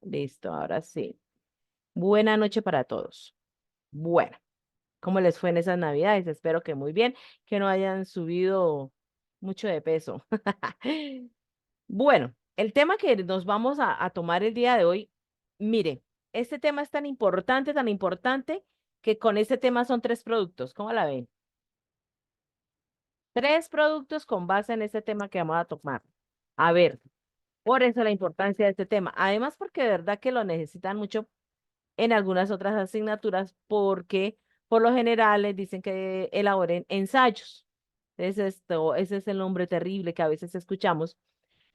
Listo, ahora sí. Buena noche para todos. Bueno, ¿cómo les fue en esas navidades? Espero que muy bien, que no hayan subido mucho de peso. Bueno, el tema que nos vamos a tomar el día de hoy, mire, este tema es tan importante, que con este tema son tres productos. ¿Cómo la ven? Tres productos con base en este tema que vamos a tomar. A ver, por eso la importancia de este tema. Además, porque de verdad que lo necesitan mucho en algunas otras asignaturas, porque por lo general les dicen que elaboren ensayos. Ese es el nombre terrible que a veces escuchamos,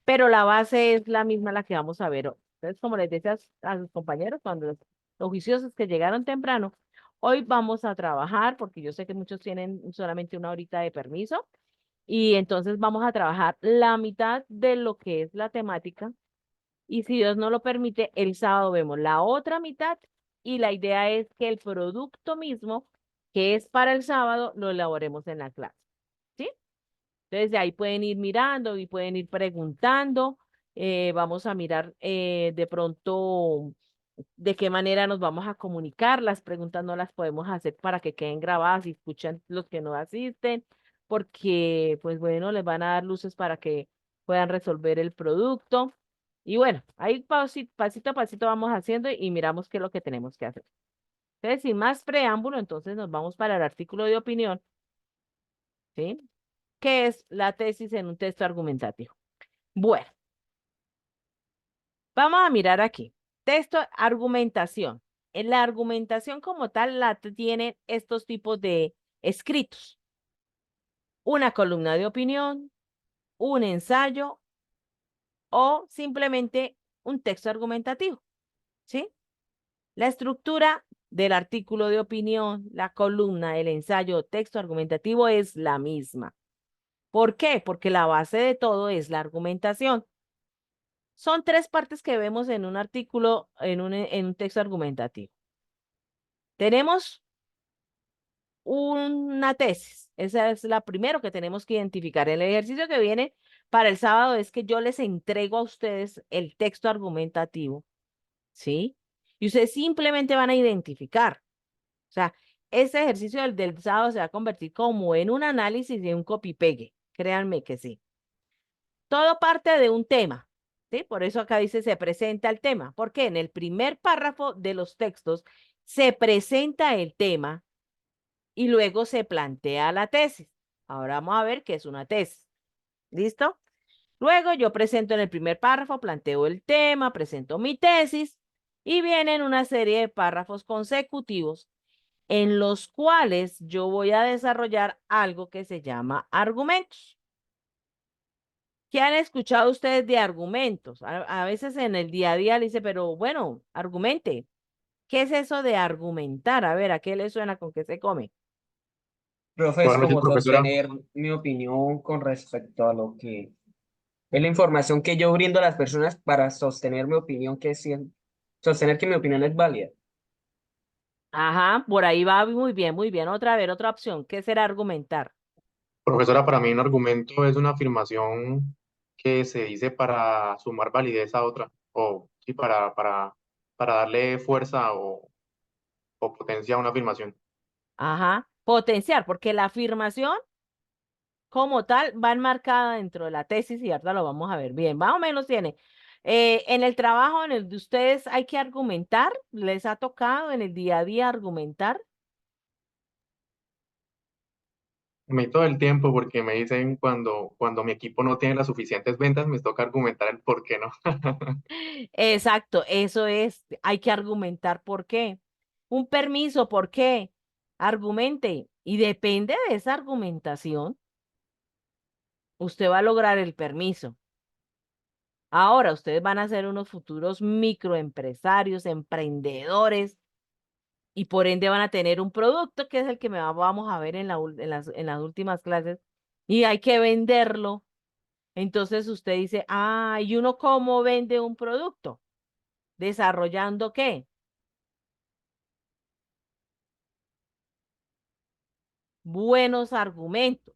pero la base es la misma la que vamos a ver hoy. Entonces, como les decía a sus compañeros, cuando los juiciosos que llegaron temprano, hoy vamos a trabajar, porque yo sé que muchos tienen solamente una horita de permiso, y entonces vamos a trabajar la mitad de lo que es la temática, y si Dios no lo permite, el sábado vemos la otra mitad, y la idea es que el producto mismo, que es para el sábado, lo elaboremos en la clase. ¿Sí? Entonces, de ahí pueden ir mirando y pueden ir preguntando. Vamos a mirar de pronto de qué manera nos vamos a comunicar. Las preguntas no las podemos hacer para que queden grabadas y escuchen los que no asisten, porque, pues bueno, les van a dar luces para que puedan resolver el producto. Y bueno, ahí pasito a pasito vamos haciendo y miramos qué es lo que tenemos que hacer. Entonces, sin más preámbulo, entonces nos vamos para el artículo de opinión, ¿sí? ¿Qué es la tesis en un texto argumentativo? Bueno, vamos a mirar aquí. Texto, argumentación. En la argumentación como tal tienen estos tipos de escritos. Una columna de opinión, un ensayo o simplemente un texto argumentativo, ¿sí? La estructura del artículo de opinión, la columna, el ensayo o texto argumentativo es la misma. ¿Por qué? Porque la base de todo es la argumentación. Son tres partes que vemos en un artículo, en un texto argumentativo. Tenemos una tesis. Esa es la primero que tenemos que identificar. El ejercicio que viene para el sábado es que yo les entrego a ustedes el texto argumentativo, ¿sí? Y ustedes simplemente van a identificar. O sea, ese ejercicio del sábado se va a convertir como en un análisis de un copy-pegue. Créanme que sí. Todo parte de un tema, ¿sí? Por eso acá dice se presenta el tema, porque en el primer párrafo de los textos se presenta el tema y luego se plantea la tesis. Ahora vamos a ver qué es una tesis. ¿Listo? Luego yo presento en el primer párrafo, planteo el tema, presento mi tesis y vienen una serie de párrafos consecutivos en los cuales yo voy a desarrollar algo que se llama argumentos. ¿Qué han escuchado ustedes de argumentos? A veces en el día a día le dice, pero bueno, argumente. ¿Qué es eso de argumentar? A ver, ¿a qué le suena? ¿Con qué se come? Profe, es Buenas noches, como profesora. sostener mi opinión con respecto a lo que es la información que yo brindo a las personas para sostener mi opinión, sostener que mi opinión es válida. Ajá, por ahí va muy bien, muy bien. Otra vez, otra opción. ¿Qué será argumentar? Profesora, para mí un argumento es una afirmación que se dice para sumar validez a otra, o sí, para darle fuerza o potencia a una afirmación. Ajá, potenciar, porque la afirmación como tal va enmarcada dentro de la tesis y ahorita lo vamos a ver bien. Más o menos tiene. En el trabajo en el de ustedes hay que argumentar, les ha tocado en el día a día argumentar. A mí todo el tiempo, porque me dicen cuando mi equipo no tiene las suficientes ventas, me toca argumentar el por qué no. Exacto, eso es, hay que argumentar por qué. Un permiso, ¿por qué? Argumente. Y depende de esa argumentación, usted va a lograr el permiso. Ahora, ustedes van a ser unos futuros microempresarios, emprendedores, y por ende van a tener un producto que es el que vamos a ver en las últimas clases, y hay que venderlo. Entonces usted dice, ah, ¿y uno cómo vende un producto? ¿Desarrollando qué? Buenos argumentos,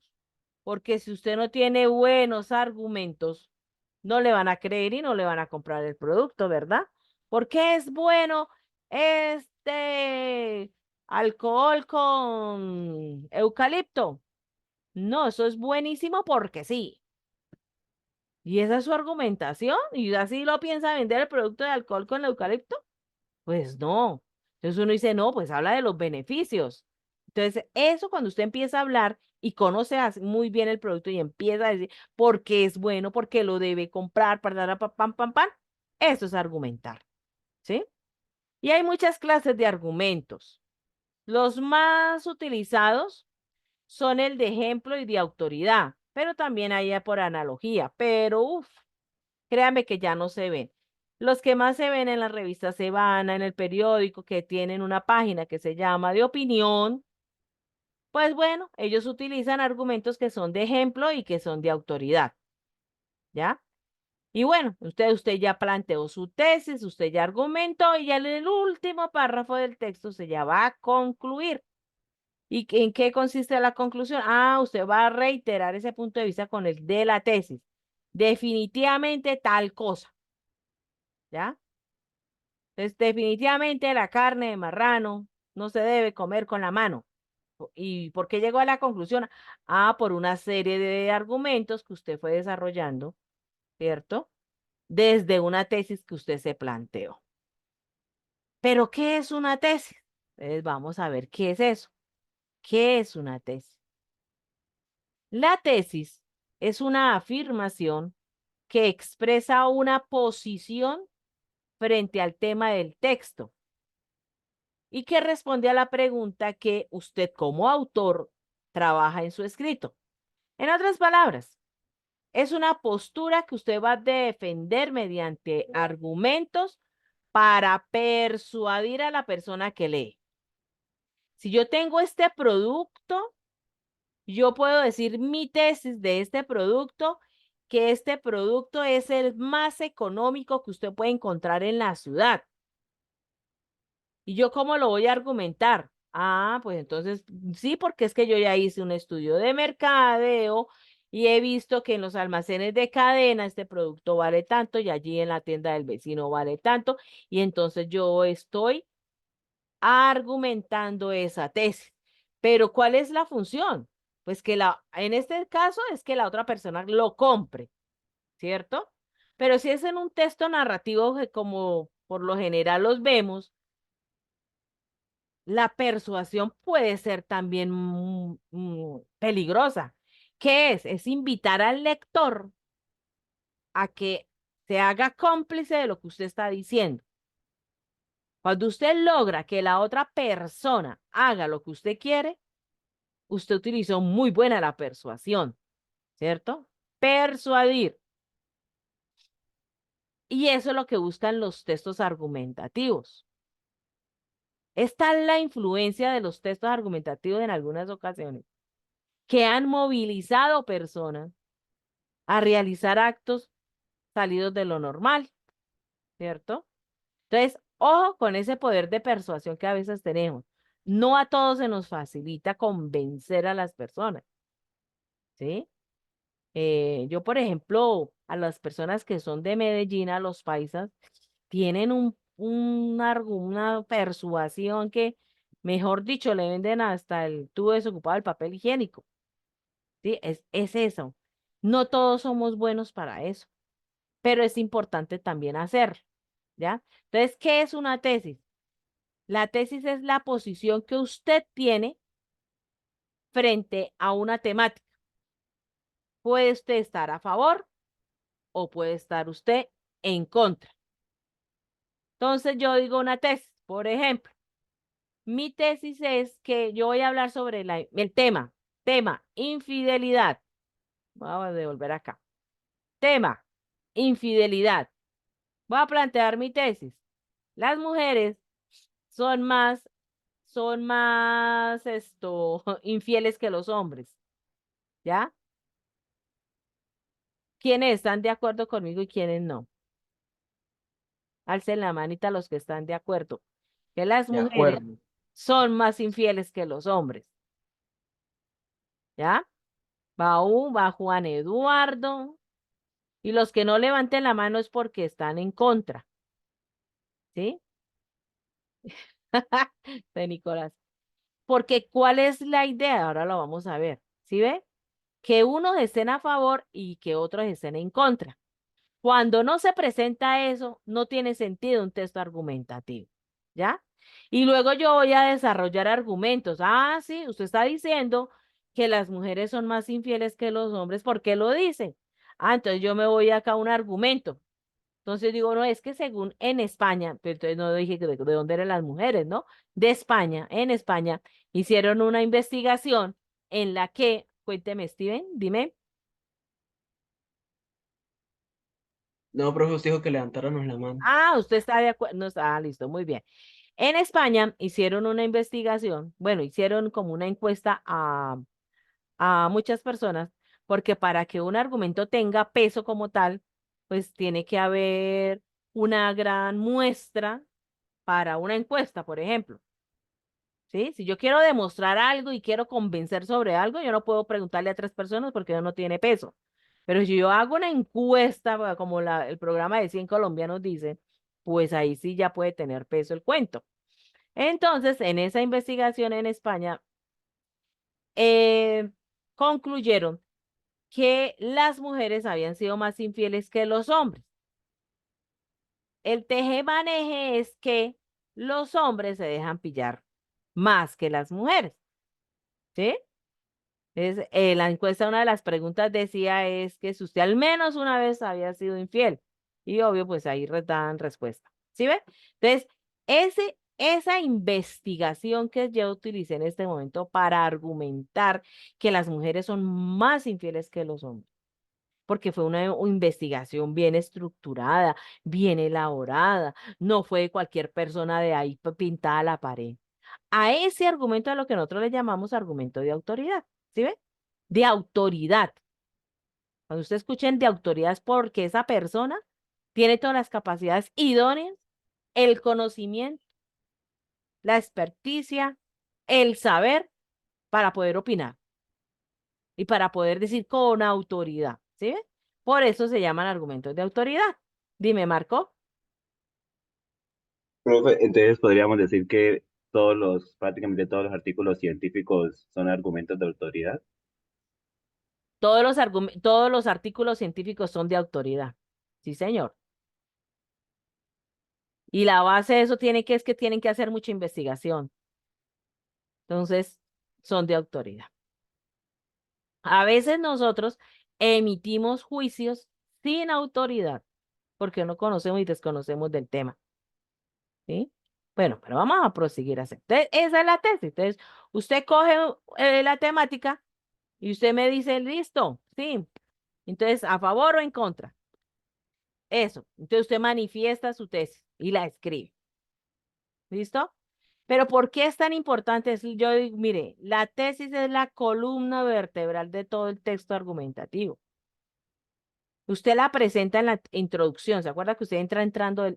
porque si usted no tiene buenos argumentos, no le van a creer y no le van a comprar el producto, ¿verdad? ¿Por qué es bueno alcohol con eucalipto? No, eso es buenísimo porque sí. ¿Y esa es su argumentación? ¿Y así lo piensa vender el producto de alcohol con eucalipto? Pues no. Entonces uno dice, no, pues habla de los beneficios. Entonces, eso cuando usted empieza a hablar y conoce muy bien el producto y empieza a decir por qué es bueno, por qué lo debe comprar, para pam, pam, pam, eso es argumentar, ¿sí? Y hay muchas clases de argumentos. Los más utilizados son el de ejemplo y de autoridad, pero también hay por analogía, pero uff, créame que ya no se ven. Los que más se ven en la revista Sebana, en el periódico, que tienen una página que se llama de opinión, pues bueno, ellos utilizan argumentos que son de ejemplo y que son de autoridad, ¿ya? Y bueno, usted ya planteó su tesis, usted ya argumentó y ya en el último párrafo del texto se ya va a concluir. ¿Y en qué consiste la conclusión? Ah, usted va a reiterar ese punto de vista con el de la tesis. Definitivamente tal cosa, ¿ya? Entonces, definitivamente la carne de marrano no se debe comer con la mano. ¿Y por qué llegó a la conclusión? Ah, por una serie de argumentos que usted fue desarrollando, ¿cierto? Desde una tesis que usted se planteó. ¿Pero qué es una tesis? Entonces, vamos a ver qué es eso. ¿Qué es una tesis? La tesis es una afirmación que expresa una posición frente al tema del texto y que responde a la pregunta que usted como autor trabaja en su escrito. En otras palabras, es una postura que usted va a defender mediante argumentos para persuadir a la persona que lee. Si yo tengo este producto, yo puedo decir mi tesis de este producto, que este producto es el más económico que usted puede encontrar en la ciudad. ¿Y yo cómo lo voy a argumentar? Ah, pues entonces sí, porque es que yo ya hice un estudio de mercadeo y he visto que en los almacenes de cadena este producto vale tanto y allí en la tienda del vecino vale tanto. Y entonces yo estoy argumentando esa tesis. Pero ¿cuál es la función? Pues que en este caso es que la otra persona lo compre, ¿cierto? Pero si es en un texto narrativo que como por lo general los vemos, la persuasión puede ser también peligrosa. ¿Qué es? Es invitar al lector a que se haga cómplice de lo que usted está diciendo. Cuando usted logra que la otra persona haga lo que usted quiere, usted utilizó muy buena la persuasión, ¿cierto? Persuadir. Y eso es lo que buscan los textos argumentativos. Está la influencia de los textos argumentativos en algunas ocasiones que han movilizado personas a realizar actos salidos de lo normal, ¿cierto? Entonces, ojo con ese poder de persuasión que a veces tenemos. No a todos se nos facilita convencer a las personas, ¿sí? Yo, por ejemplo, a las personas que son de Medellín, a los paisas, tienen una persuasión que, mejor dicho, le venden hasta el tubo desocupado del papel higiénico. ¿Sí? Es eso. No todos somos buenos para eso, pero es importante también hacerlo, ¿ya? Entonces, ¿qué es una tesis? La tesis es la posición que usted tiene frente a una temática. Puede usted estar a favor o puede estar usted en contra. Entonces, yo digo una tesis, por ejemplo, mi tesis es que yo voy a hablar sobre el tema, infidelidad. Vamos a devolver acá. Tema, infidelidad. Voy a plantear mi tesis. Las mujeres son infieles que los hombres, ¿ya? ¿Quiénes están de acuerdo conmigo y quiénes no? Alcen la manita los que están de acuerdo. Que las De mujeres acuerdo. son más infieles que los hombres, ¿ya? Va Juan Eduardo. Y los que no levanten la mano es porque están en contra. ¿Sí? De Nicolás. Porque ¿cuál es la idea? Ahora lo vamos a ver. ¿Sí ve? Que unos estén a favor y que otros estén en contra. Cuando no se presenta eso, no tiene sentido un texto argumentativo. ¿Ya? Y luego yo voy a desarrollar argumentos. Ah, sí, usted está diciendo que las mujeres son más infieles que los hombres. ¿Por qué lo dicen? Ah, entonces yo me voy acá a un argumento. Entonces digo, no, es que según en España, pero entonces no dije de dónde eran las mujeres, ¿no? De España, en España, hicieron una investigación en la que, cuénteme, Steven, dime. No, profe, usted dijo que levantáramos la mano. Ah, usted está de acuerdo. No, listo, muy bien. En España hicieron una investigación, bueno, hicieron como una encuesta a muchas personas, porque para que un argumento tenga peso como tal, pues tiene que haber una gran muestra para una encuesta, por ejemplo. ¿Sí? Si yo quiero demostrar algo y quiero convencer sobre algo, yo no puedo preguntarle a tres personas porque eso no tiene peso. Pero si yo hago una encuesta, como el programa de 100 colombianos dice, pues ahí sí ya puede tener peso el cuento. Entonces, en esa investigación en España, eh, concluyeron que las mujeres habían sido más infieles que los hombres. El tejemaneje es que los hombres se dejan pillar más que las mujeres, ¿sí? La encuesta, una de las preguntas decía es que si usted al menos una vez había sido infiel. Y obvio, pues ahí dan respuesta. ¿Sí ve? Entonces, esa investigación que yo utilicé en este momento para argumentar que las mujeres son más infieles que los hombres, porque fue una investigación bien estructurada, bien elaborada, no fue de cualquier persona de ahí pintada a la pared. A ese argumento a lo que nosotros le llamamos argumento de autoridad. ¿Sí ve? De autoridad. Cuando ustedes escuchen de autoridad es porque esa persona tiene todas las capacidades idóneas, el conocimiento, la experticia, el saber para poder opinar y para poder decir con autoridad. ¿Sí ve? Por eso se llaman argumentos de autoridad. Dime, Marco. Profe, entonces podríamos decir que prácticamente todos los artículos científicos son argumentos de autoridad. Todos los artículos científicos son de autoridad. Sí, señor. Y la base de eso es que tienen que hacer mucha investigación. Entonces, son de autoridad. A veces nosotros emitimos juicios sin autoridad porque no conocemos y desconocemos del tema. ¿Sí? Bueno, pero vamos a proseguir a hacer. Entonces, esa es la tesis. Entonces, usted coge la temática y usted me dice, listo, sí. Entonces, ¿a favor o en contra? Eso. Entonces, usted manifiesta su tesis y la escribe. ¿Listo? Pero ¿por qué es tan importante? Yo digo, mire, la tesis es la columna vertebral de todo el texto argumentativo. Usted la presenta en la introducción, ¿se acuerda que usted entra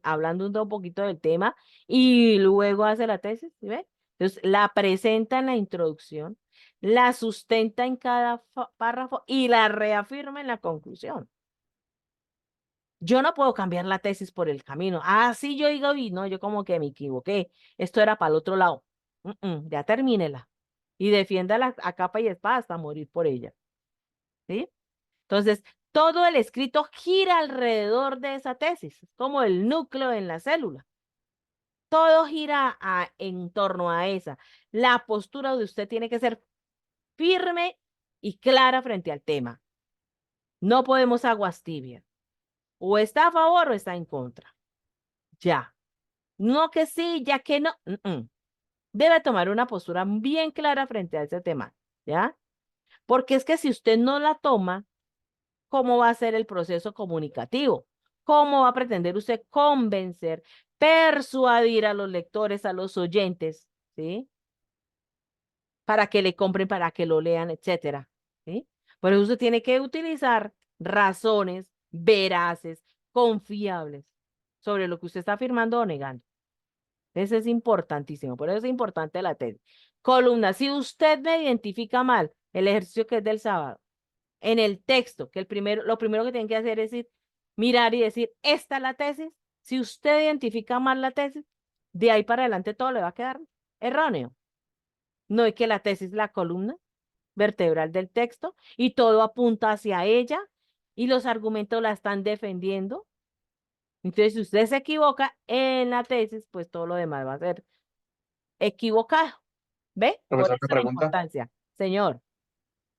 hablando un poquito del tema y luego hace la tesis? ¿Sí ve? Entonces, la presenta en la introducción, la sustenta en cada párrafo y la reafirma en la conclusión. Yo no puedo cambiar la tesis por el camino. Ah, sí, yo digo, y no, yo como que me equivoqué. Esto era para el otro lado. Ya termínela. Y defiéndala a capa y espada hasta morir por ella. ¿Sí? Entonces, todo el escrito gira alrededor de esa tesis. Es como el núcleo en la célula. Todo gira en torno a esa. La postura de usted tiene que ser firme y clara frente al tema. No podemos aguas tibias. O está a favor o está en contra. Ya. No que sí, ya que no. Debe tomar una postura bien clara frente a ese tema, ¿ya? Porque es que si usted no la toma, ¿cómo va a ser el proceso comunicativo? ¿Cómo va a pretender usted convencer, persuadir a los lectores, a los oyentes, ¿sí? Para que le compren, para que lo lean, etcétera, ¿sí? Por eso usted tiene que utilizar razones veraces, confiables sobre lo que usted está afirmando o negando. Eso es importantísimo, por eso es importante la tesis. Columna, si usted me identifica mal el ejercicio que es del sábado, en el texto, lo primero que tienen que hacer es mirar y decir, ¿esta es la tesis? Si usted identifica mal la tesis, de ahí para adelante todo le va a quedar erróneo. No es que la tesis es la columna vertebral del texto y todo apunta hacia ella y los argumentos la están defendiendo. Entonces, si usted se equivoca en la tesis, pues todo lo demás va a ser equivocado. ¿Ve? Por Profesor, eso me la pregunta, importancia. Señor,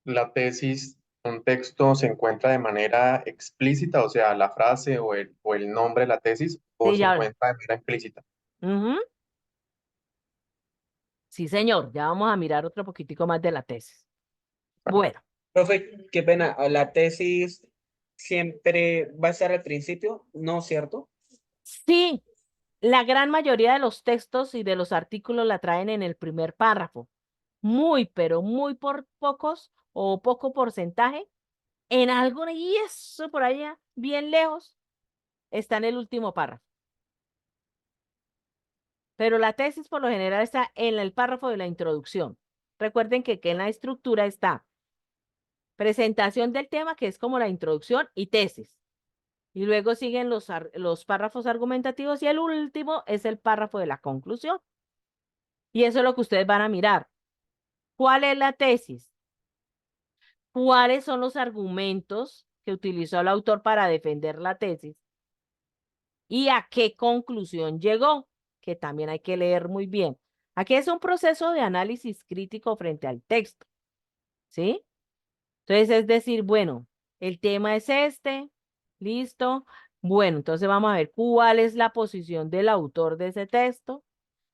¿la tesis, un texto se encuentra de manera explícita, o sea, la frase o el nombre de la tesis, o sí, se ya. encuentra de manera implícita? Ujú. Sí, señor. Ya vamos a mirar otro poquitico más de la tesis. Bueno, Profe, qué pena, la tesis siempre va a estar al principio, ¿no, cierto? sí, la gran mayoría de los textos y de los artículos la traen en el primer párrafo. Muy, pero muy por pocos o poco porcentaje. En alguna, y eso por allá, bien lejos, está en el último párrafo. Pero la tesis por lo general está en el párrafo de la introducción. Recuerden que en la estructura está presentación del tema, que es como la introducción, y tesis. Y luego siguen los párrafos argumentativos y el último es el párrafo de la conclusión. Y eso es lo que ustedes van a mirar. ¿Cuál es la tesis? ¿Cuáles son los argumentos que utilizó el autor para defender la tesis? ¿Y a qué conclusión llegó? Que también hay que leer muy bien. Aquí es un proceso de análisis crítico frente al texto, ¿sí? Entonces, es decir, bueno, el tema es este, listo. Bueno, entonces vamos a ver cuál es la posición del autor de ese texto.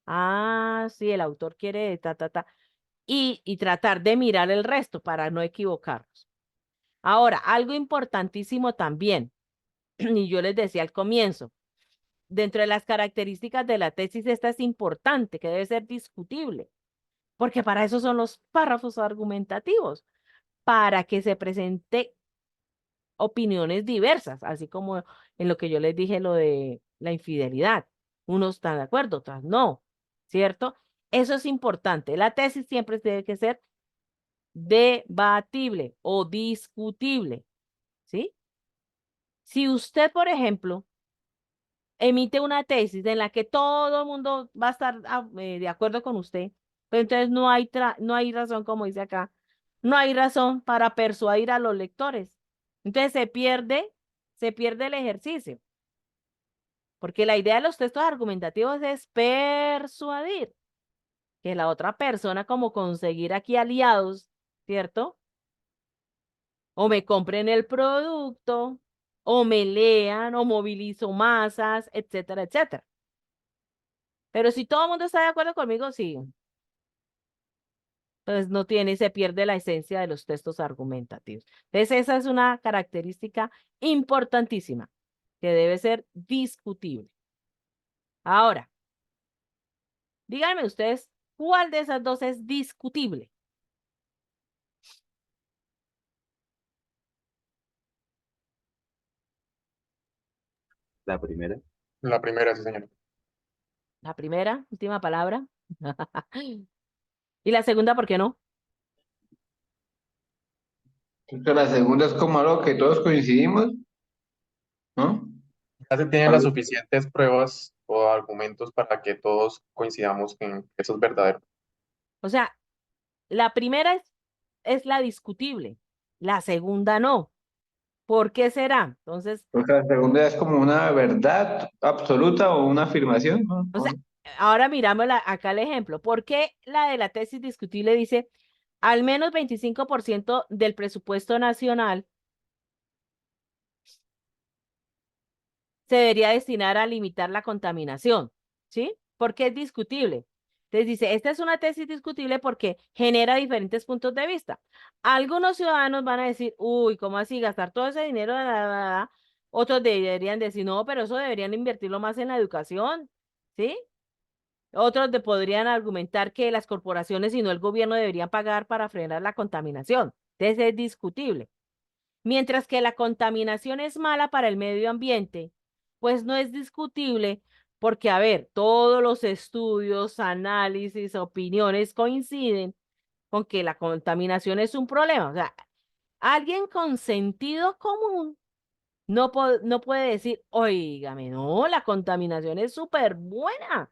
Ah, sí, el autor quiere ta. Y tratar de mirar el resto para no equivocarnos. Ahora, algo importantísimo también, y yo les decía al comienzo, dentro de las características de la tesis, esta es importante, que debe ser discutible, porque para eso son los párrafos argumentativos, para que se presente opiniones diversas, así como en lo que yo les dije, lo de la infidelidad. Unos están de acuerdo, otros no, ¿cierto? Eso es importante. La tesis siempre debe que ser debatible o discutible, ¿sí? Si usted, por ejemplo, emite una tesis en la que todo el mundo va a estar de acuerdo con usted, pues entonces no hay razón, como dice acá, no hay razón para persuadir a los lectores. Entonces se pierde el ejercicio, porque la idea de los textos argumentativos es persuadir que la otra persona, como conseguir aquí aliados, ¿cierto? O me compren el producto, o me lean, o movilizo masas, etcétera, etcétera. Pero si todo el mundo está de acuerdo conmigo, sí. Entonces no tiene, se pierde la esencia de los textos argumentativos. Entonces esa es una característica importantísima que debe ser discutible. Ahora, díganme ustedes, ¿cuál de esas dos es discutible? La primera. La primera, sí, señor. La primera, última palabra. Y la segunda, ¿por qué no? Entonces, la segunda es como algo que todos coincidimos, ¿no? Ya se tienen las Algo- suficientes pruebas o argumentos para que todos coincidamos en que eso es verdadero. O sea, la primera es la discutible, la segunda no. ¿Por qué será? Entonces, Porque la segunda es como una verdad absoluta o una afirmación, ¿no? o sea, ahora miramos acá el ejemplo. ¿Por qué la de la tesis discutible dice al menos 25% del presupuesto nacional se debería destinar a limitar la contaminación? ¿Sí? Porque es discutible. Entonces dice, esta es una tesis discutible porque genera diferentes puntos de vista. Algunos ciudadanos van a decir, uy, ¿cómo así gastar todo ese dinero? Otros deberían decir, no, pero eso deberían invertirlo más en la educación, ¿sí? Otros podrían argumentar que las corporaciones y no el gobierno deberían pagar para frenar la contaminación. Entonces es discutible. Mientras que la contaminación es mala para el medio ambiente, pues no es discutible porque, a ver, todos los estudios, análisis, opiniones coinciden con que la contaminación es un problema. O sea, alguien con sentido común No puede decir, oígame, no, la contaminación es súper buena.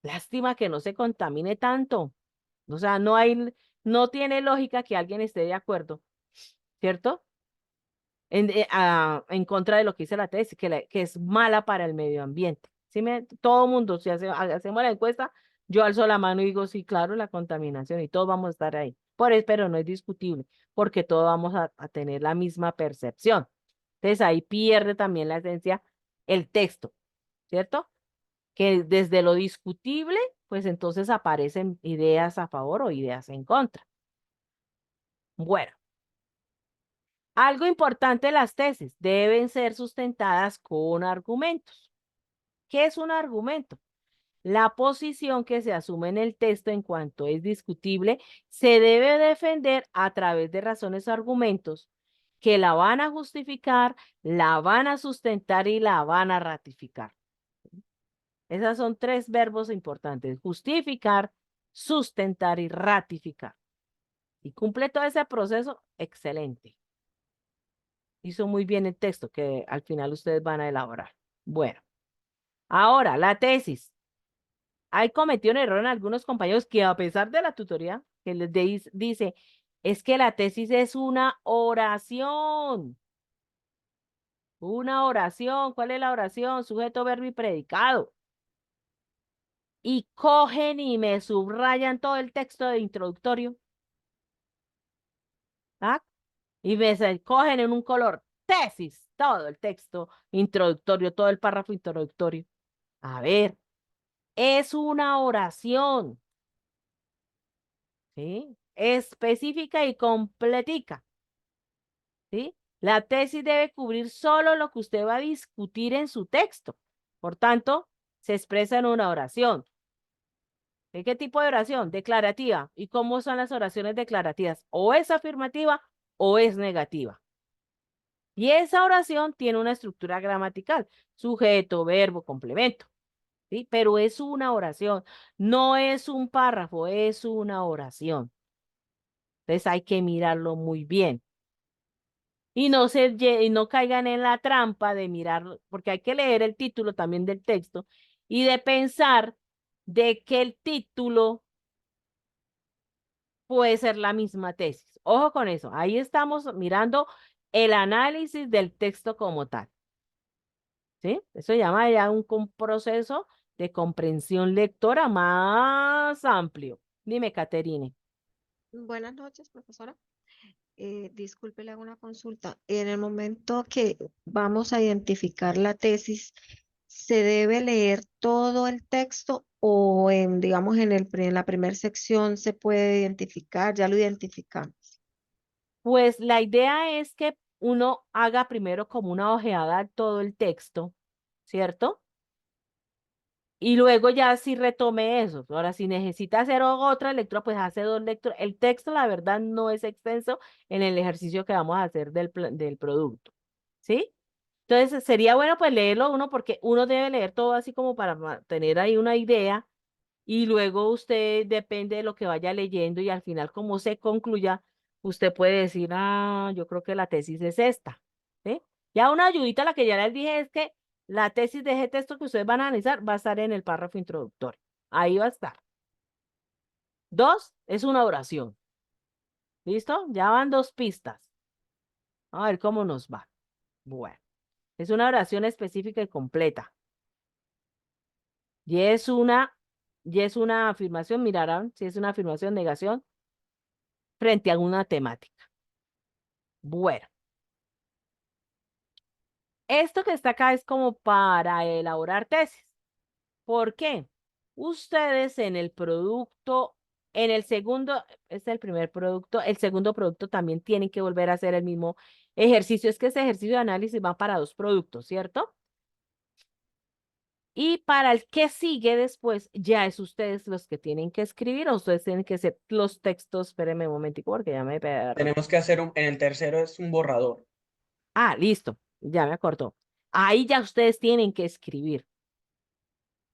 Lástima que no se contamine tanto. O sea, no tiene lógica que alguien esté de acuerdo, ¿cierto? En contra de lo que dice la tesis, que es mala para el medio ambiente. Todo mundo, si hacemos la encuesta, yo alzo la mano y digo, sí, claro, la contaminación y todos vamos a estar ahí. Pero no es discutible, porque todos vamos a tener la misma percepción. Entonces ahí pierde también la esencia el texto, ¿cierto? Que desde lo discutible, pues entonces aparecen ideas a favor o ideas en contra. Bueno. Algo importante, las tesis deben ser sustentadas con argumentos. ¿Qué es un argumento? La posición que se asume en el texto en cuanto es discutible se debe defender a través de razones o argumentos que la van a justificar, la van a sustentar y la van a ratificar. Esos son tres verbos importantes: justificar, sustentar y ratificar. Y cumple todo ese proceso, excelente. Hizo muy bien el texto que al final ustedes van a elaborar. Bueno, ahora la tesis. Hay cometido un error en algunos compañeros que a pesar de la tutoría que dice, es que la tesis es una oración. Una oración. ¿Cuál es la oración? Sujeto, verbo y predicado. Y cogen y me subrayan todo el texto de introductorio. ¿Ah? Y cogen en un color tesis todo el texto introductorio, todo el párrafo introductorio. A ver, es una oración, ¿sí? Específica y completica, ¿sí? La tesis debe cubrir solo lo que usted va a discutir en su texto. Por tanto, se expresa en una oración. ¿De qué tipo de oración? Declarativa. ¿Y cómo son las oraciones declarativas? O es afirmativa o es negativa. Y esa oración tiene una estructura gramatical: sujeto, verbo, complemento. ¿Sí? Pero es una oración, no es un párrafo, es una oración. Entonces hay que mirarlo muy bien. Y no caigan en la trampa de mirar, porque hay que leer el título también del texto y de pensar de que el título puede ser la misma tesis. Ojo con eso, ahí estamos mirando el análisis del texto como tal. ¿Sí? Eso llama ya un proceso de comprensión lectora más amplio. Dime, Caterine. Buenas noches, profesora. Disculpe, le hago una consulta. En el momento que vamos a identificar la tesis, ¿se debe leer todo el texto o digamos, en la primera sección se puede identificar, ya lo identificamos? Pues la idea es que uno haga primero como una ojeada a todo el texto, ¿cierto? Y luego ya sí retome eso. Ahora, si necesita hacer otra lectura, pues hace dos lecturas. El texto, la verdad, no es extenso en el ejercicio que vamos a hacer del producto, ¿sí? Entonces, sería bueno pues leerlo uno, porque uno debe leer todo así como para tener ahí una idea, y luego usted depende de lo que vaya leyendo y al final como se concluya, usted puede decir, ah, yo creo que la tesis es esta, ¿sí? Ya una ayudita, la que ya les dije, es que la tesis de ese texto que ustedes van a analizar va a estar en el párrafo introductorio. Ahí va a estar. 2, es una oración. ¿Listo? Ya van 2 pistas. A ver cómo nos va. Bueno, es una oración específica y completa. Y es una, y es una afirmación, mirarán si es una afirmación, negación, frente a una temática. Bueno, esto que está acá es como para elaborar tesis. ¿Por qué? Ustedes en el producto, en el segundo, este es el primer producto, el segundo producto también tienen que volver a hacer el mismo ejercicio. Es que ese ejercicio de análisis va para 2 productos, ¿cierto? Y para el que sigue después, ya es ustedes los que tienen que escribir, o ustedes tienen que hacer los textos. Espérenme un momentico porque ya me perdí. Tenemos que hacer en el tercero es un borrador. Ah, listo, ya me acordó. Ahí ya ustedes tienen que escribir.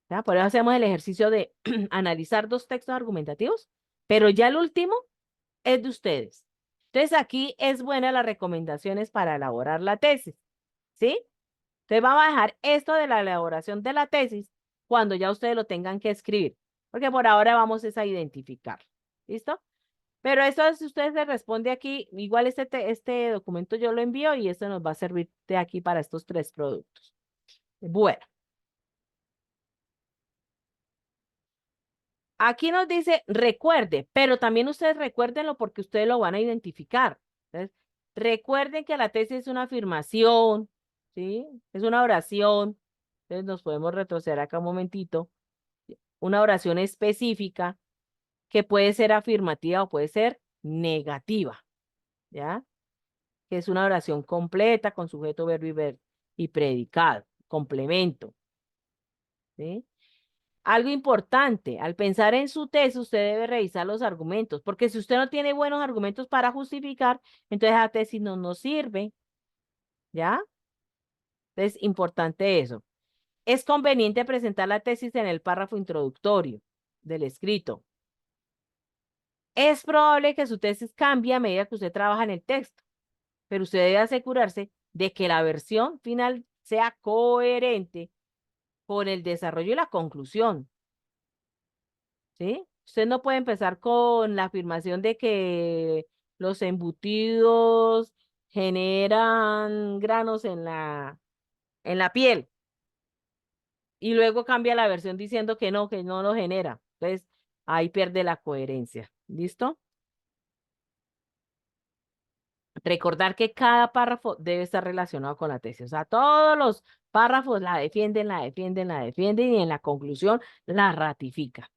¿Ya? Por eso hacemos el ejercicio de analizar 2 textos argumentativos, pero ya el último es de ustedes. Entonces aquí es buena las recomendaciones para elaborar la tesis. ¿sí? Entonces vamos a dejar esto de la elaboración de la tesis cuando ya ustedes lo tengan que escribir, porque por ahora vamos es a identificar. ¿Listo? Pero eso si usted se responde aquí, igual este documento yo lo envío y esto nos va a servir de aquí para estos 3 productos. Bueno, aquí nos dice recuerde, pero también ustedes recuérdenlo porque ustedes lo van a identificar. Entonces, recuerden que la tesis es una afirmación, ¿sí? Es una oración. Entonces nos podemos retroceder acá un momentito. Una oración específica que puede ser afirmativa o puede ser negativa, ¿ya? Que es una oración completa con sujeto, verbo y predicado, complemento, ¿sí? Algo importante, al pensar en su tesis, usted debe revisar los argumentos, porque si usted no tiene buenos argumentos para justificar, entonces la tesis no nos sirve, ¿ya? Entonces, importante eso. Es conveniente presentar la tesis en el párrafo introductorio del escrito. Es probable que su tesis cambie a medida que usted trabaja en el texto, pero usted debe asegurarse de que la versión final sea coherente con el desarrollo y la conclusión, ¿sí? Usted no puede empezar con la afirmación de que los embutidos generan granos en la piel y luego cambia la versión diciendo que no lo genera. Entonces, ahí pierde la coherencia. ¿Listo? Recordar que cada párrafo debe estar relacionado con la tesis. O sea, todos los párrafos la defienden, la defienden, la defienden y en la conclusión la ratifica.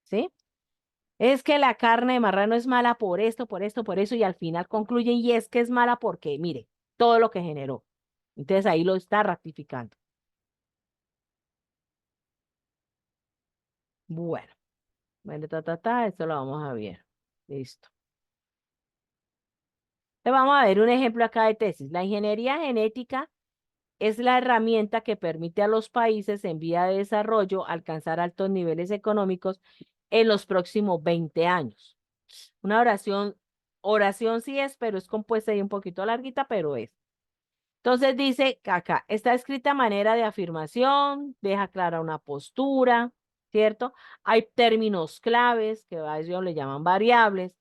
¿Sí? Es que la carne de marrano es mala por esto, por esto, por eso, y al final concluyen, y es que es mala porque, mire, todo lo que generó. Entonces ahí lo está ratificando. Bueno, bueno, esto lo vamos a ver. Listo. Le vamos a ver un ejemplo acá de tesis. La ingeniería genética es la herramienta que permite a los países en vía de desarrollo alcanzar altos niveles económicos en los próximos 20 años. Una oración sí es, pero es compuesta y un poquito larguita, pero es. Entonces dice que acá, está escrita a manera de afirmación, deja clara una postura, ¿cierto? Hay términos claves que a ellos le llaman variables,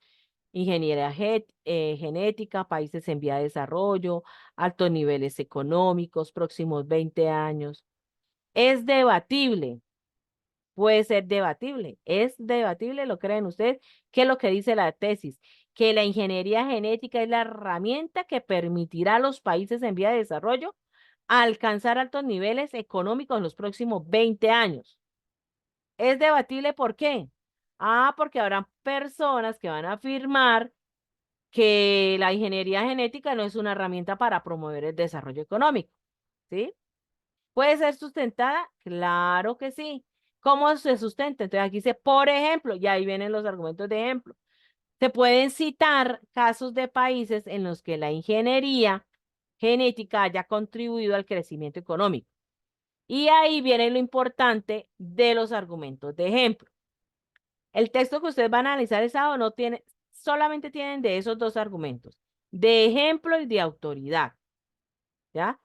ingeniería genética, países en vía de desarrollo, altos niveles económicos, próximos 20 años. Es debatible, puede ser debatible, es debatible, ¿lo creen ustedes? ¿Qué es lo que dice la tesis? Que la ingeniería genética es la herramienta que permitirá a los países en vía de desarrollo alcanzar altos niveles económicos en los próximos 20 años. Es debatible, ¿por qué? Ah, porque habrá personas que van a afirmar que la ingeniería genética no es una herramienta para promover el desarrollo económico, ¿sí? ¿Puede ser sustentada? Claro que sí. ¿Cómo se sustenta? Entonces aquí dice, por ejemplo, y ahí vienen los argumentos de ejemplo. Se pueden citar casos de países en los que la ingeniería genética haya contribuido al crecimiento económico. Y ahí viene lo importante de los argumentos de ejemplo. El texto que ustedes van a analizar o no tiene, solamente tienen de esos 2 argumentos, de ejemplo y de autoridad. ¿Ya?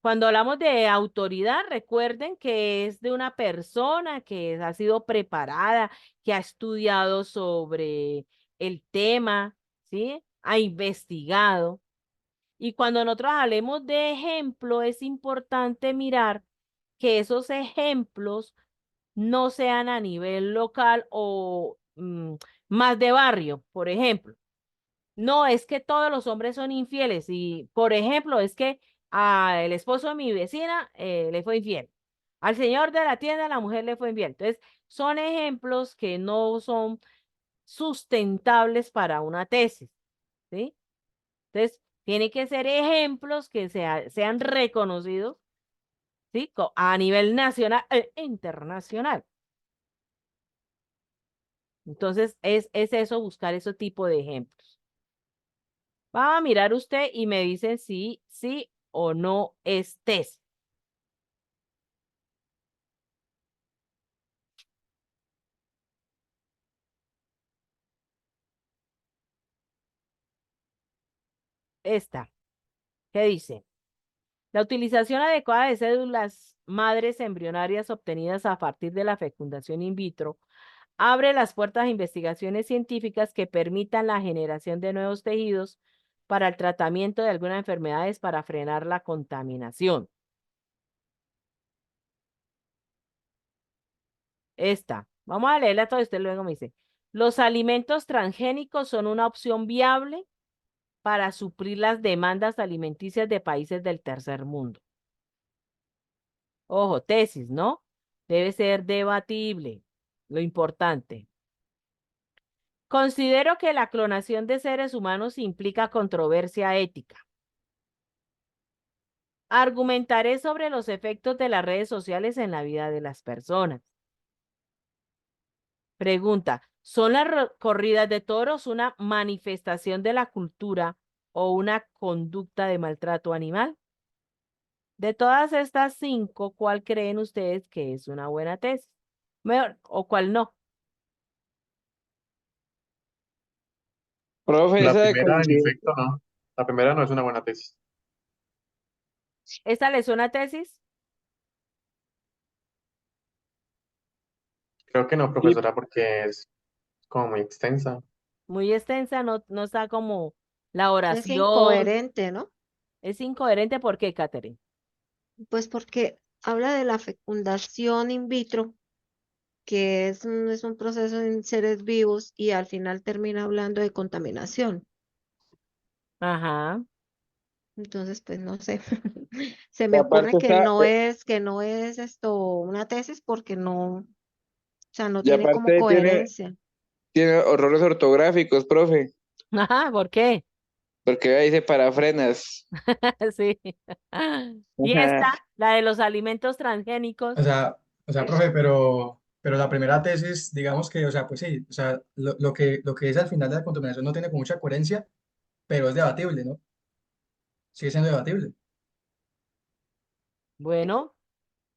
Cuando hablamos de autoridad, recuerden que es de una persona que ha sido preparada, que ha estudiado sobre el tema, ¿sí? Ha investigado. Y cuando nosotros hablemos de ejemplo, es importante mirar que esos ejemplos no sean a nivel local o más de barrio, por ejemplo. No, es que todos los hombres son infieles y, por ejemplo, es que el esposo de mi vecina le fue infiel. Al señor de la tienda la mujer le fue infiel. Entonces, son ejemplos que no son sustentables para una tesis, ¿sí? Entonces, tiene que ser ejemplos que sean reconocidos, ¿sí? A nivel nacional e internacional. Entonces, es eso, buscar ese tipo de ejemplos. Va a mirar usted y me dice si sí o no es tesis. Esta, ¿qué dice? La utilización adecuada de células madres embrionarias obtenidas a partir de la fecundación in vitro abre las puertas a investigaciones científicas que permitan la generación de nuevos tejidos para el tratamiento de algunas enfermedades para frenar la contaminación. Vamos a leerla todo usted luego me dice. Los alimentos transgénicos son una opción viable para suplir las demandas alimenticias de países del tercer mundo. Ojo, tesis, ¿no? Debe ser debatible, lo importante. Considero que la clonación de seres humanos implica controversia ética. Argumentaré sobre los efectos de las redes sociales en la vida de las personas. Pregunta, ¿son las corridas de toros una manifestación de la cultura o una conducta de maltrato animal? De todas estas 5, ¿cuál creen ustedes que es una buena tesis? ¿O cuál no? Profe, La esa de primera, en coincidir. efecto, no. La primera no es una buena tesis. ¿Esta les suena tesis? Creo que no, Sí, profesora, porque es como muy extensa. Muy extensa, no está como la Es oración. incoherente, ¿no? Es incoherente, ¿por qué, Catherine? Pues porque habla de la fecundación in vitro, que es un proceso en seres vivos y al final termina hablando de contaminación. Ajá. Entonces, pues no sé. Se y me ocurre aparte está, que no es esto una tesis porque no, o sea, no y tiene como aparte coherencia. tiene errores ortográficos, profe, Ajá, ¿por qué? porque ahí dice parafrenas. Sí. Y esta, Ajá. la de los alimentos O transgénicos. sea, profe, pero la primera tesis, digamos que, o sea, pues sí, o sea, lo que es al final de la contaminación no tiene como mucha coherencia, pero es debatible, ¿no? Sigue siendo debatible. Bueno,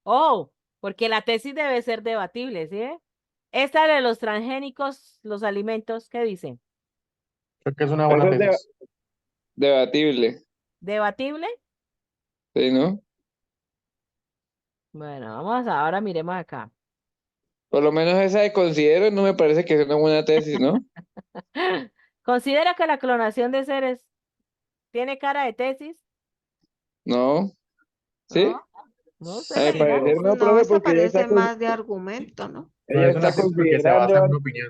oh, porque la tesis debe ser debatible, ¿sí? Esta de los transgénicos, los alimentos, ¿qué dicen? Creo que es una Eso buena es tesis. debatible, ¿Debatible? ¿sí, no? Bueno, ahora miremos acá. Por lo menos esa de considero no me parece que sea una buena tesis, ¿no? ¿Considera que la clonación de seres tiene cara de tesis? No, No, ¿sí? no sé, A mi le Sí, dirán. parecer no, No, profe, esa porque parece más de argumento, ¿no? No ella es una está tesis porque se basa considerando en una opinión.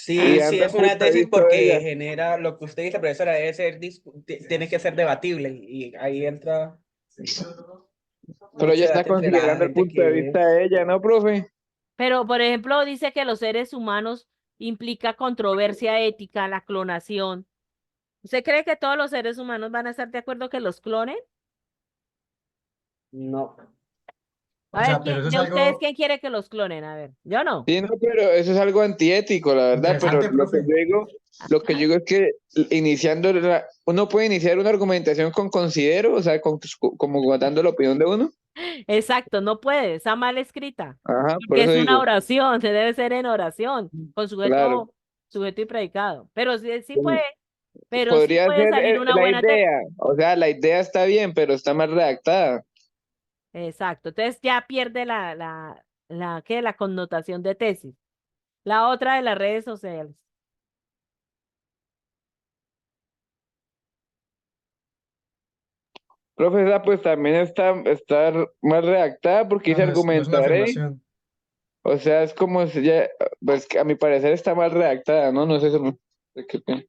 y sí, sí dando es una punto de tesis vista de porque ella. genera lo que usted dice, profesora, debe ser, tiene que ser debatible y ahí entra Pero ella mucho está debate entre la considerando el gente punto de que vista de ella, ¿no, profe? Pero, por ejemplo, dice que los seres humanos implica controversia ética, la clonación. ¿Usted cree que todos los seres humanos van a estar de acuerdo que los clonen? no. A O ver, sea, pero eso es de ustedes, algo ¿quién quiere que los clonen? A ver, yo no. Sí, no, pero eso es algo antiético, la verdad, pero interesante, profe. lo que yo digo es que iniciando, uno puede iniciar una argumentación con considero, o sea, como dando la opinión de uno. Exacto, no puede, está mal escrita. Ajá, por Porque eso es una digo, oración, se debe ser en oración, con claro. sujeto y predicado. Pero pero sí Podría puede ser salir una la buena tesis. idea, o sea, la idea está bien, pero está mal redactada. Exacto. Entonces ya pierde ¿qué? La connotación de tesis. La otra de las redes sociales. Profesora, pues también está mal redactada porque No, dice no es una argumentaré, afirmación. o sea, es como si ya, pues que a mi parecer está mal redactada, ¿no? No sé si qué opina.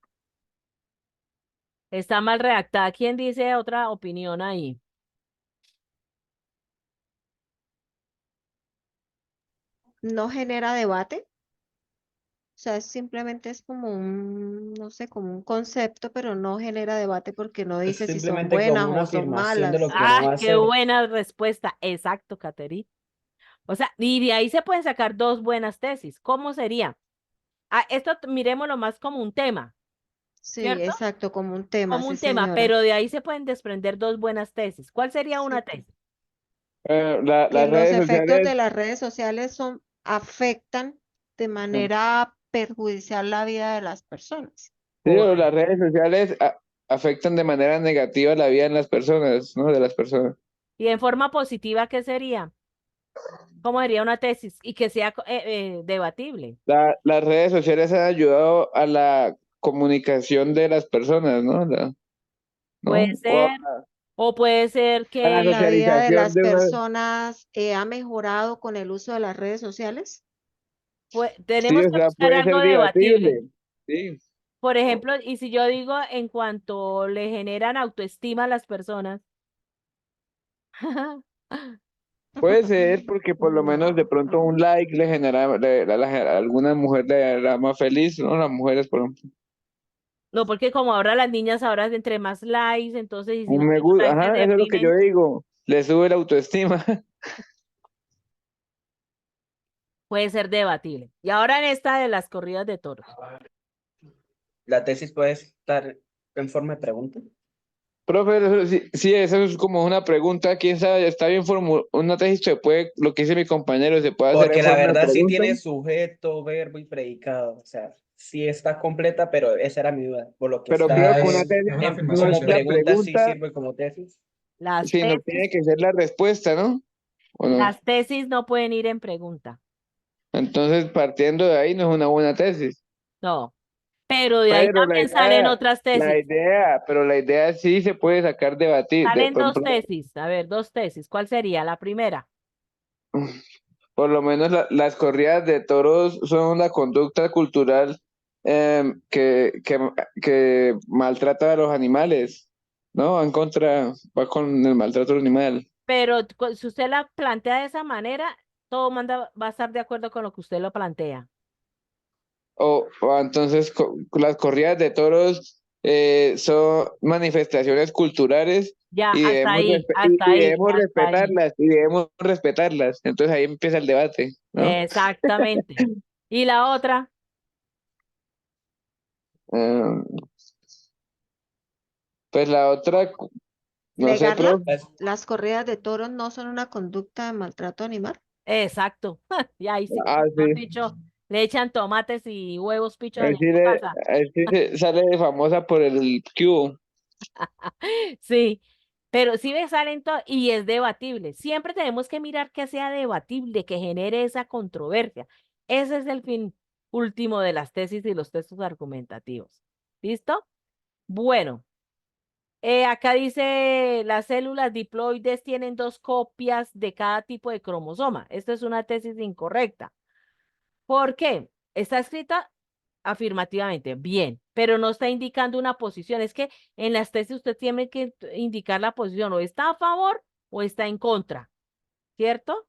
Está mal redactada. ¿Quién dice otra opinión ahí? No genera debate. O sea, simplemente es como un, no sé, como un concepto, pero no genera debate porque no Es dice si son simplemente como buenas una o son afirmación de lo malas. que no va a Qué hacer. buena respuesta. Exacto, Catherine. O sea, y de ahí se pueden sacar dos buenas tesis. ¿Cómo sería? Esto miremoslo más como un tema, Sí, ¿cierto? exacto, como un tema, Como sí, un tema, señora. pero de ahí se pueden desprender dos buenas tesis. ¿Cuál sería Sí, una tesis? que Las los redes efectos sociales, de las redes sociales afectan de manera perjudicial la vida de las personas. sí, o las Correcto. redes sociales afectan de manera negativa la vida en las personas, ¿no? De las personas. Y en forma positiva, ¿qué sería? ¿Cómo sería una tesis? Y que sea debatible. Las redes sociales han ayudado a la comunicación de las personas, ¿no? Puede ¿No? ser, o puede ser A la que La vida de socialización las de una... personas ha mejorado con el uso de las redes sociales. Sí, tenemos o que sea, buscar puede algo ser debatible. debatible. Sí. Por ejemplo, y si yo digo en cuanto le generan autoestima a las personas, Puede ser porque por lo menos de No, pronto un like le genera, a alguna mujer le hará más feliz, ¿no? Las mujeres, por ejemplo. no, porque como ahora las niñas ahora entre más likes, entonces y si Un no me tienen gusta, likes se ajá, eso es lo que yo deprimen, digo. Le sube la autoestima. puede ser debatible. Y ahora en esta de las corridas de toros. La tesis puede estar en forma de pregunta. Profe, sí, sí, eso es como una pregunta, quién sabe, está bien una tesis se puede, lo que dice mi compañero, se puede hacer en Porque la forma de verdad sí pregunta. tiene sujeto, verbo y predicado. O sea, sí está completa, pero esa era mi duda. Por lo que Pero O creo está sea, que una es tesis una no afirmación, es como la ¿cierto? pregunta, sí pregunta, sirve como tesis. Las sino tiene tesis, que ser la respuesta, ¿no? ¿O no? las tesis no pueden ir en pregunta. Entonces, partiendo de ahí, no es una buena tesis. No. Pero de ahí Pero también salen otras la tesis. idea, pero la idea sí se puede sacar debatir, Salen por dos ejemplo, tesis. A ver, dos tesis. ¿Cuál sería la primera? por lo menos las corridas de toros son una conducta cultural que maltrata a los animales, ¿no? Va en contra, va con el maltrato al animal. Pero si usted la plantea de esa manera, todo manda, va a estar de acuerdo con lo que usted lo plantea. O entonces las corridas de toros son manifestaciones culturales Ya, y hasta debemos, ahí, hasta ahí, hasta ahí. y debemos respetarlas. Entonces ahí empieza el debate, ¿no? Exactamente. Y la otra, Eh, pues la otra, no sé, negarla. pero Pues, Las corridas de toros no son una conducta de maltrato animal. exacto. Y ahí sí, ah, mejor sí, dicho, le echan tomates y huevos pichos ahí allá sí, en su casa. sale de famosa por el cubo. Sí, pero sí me salen todo y es debatible. Siempre tenemos que mirar que sea debatible, que genere esa controversia. Ese es el fin último de las tesis y los textos argumentativos. ¿Listo? Bueno, acá dice las células diploides tienen dos copias de cada tipo de cromosoma. Esta es una tesis incorrecta. ¿Por qué? Está escrita afirmativamente, bien, pero no está indicando una posición. Es que en las tesis usted tiene que indicar la posición, o está a favor o está en contra, ¿cierto?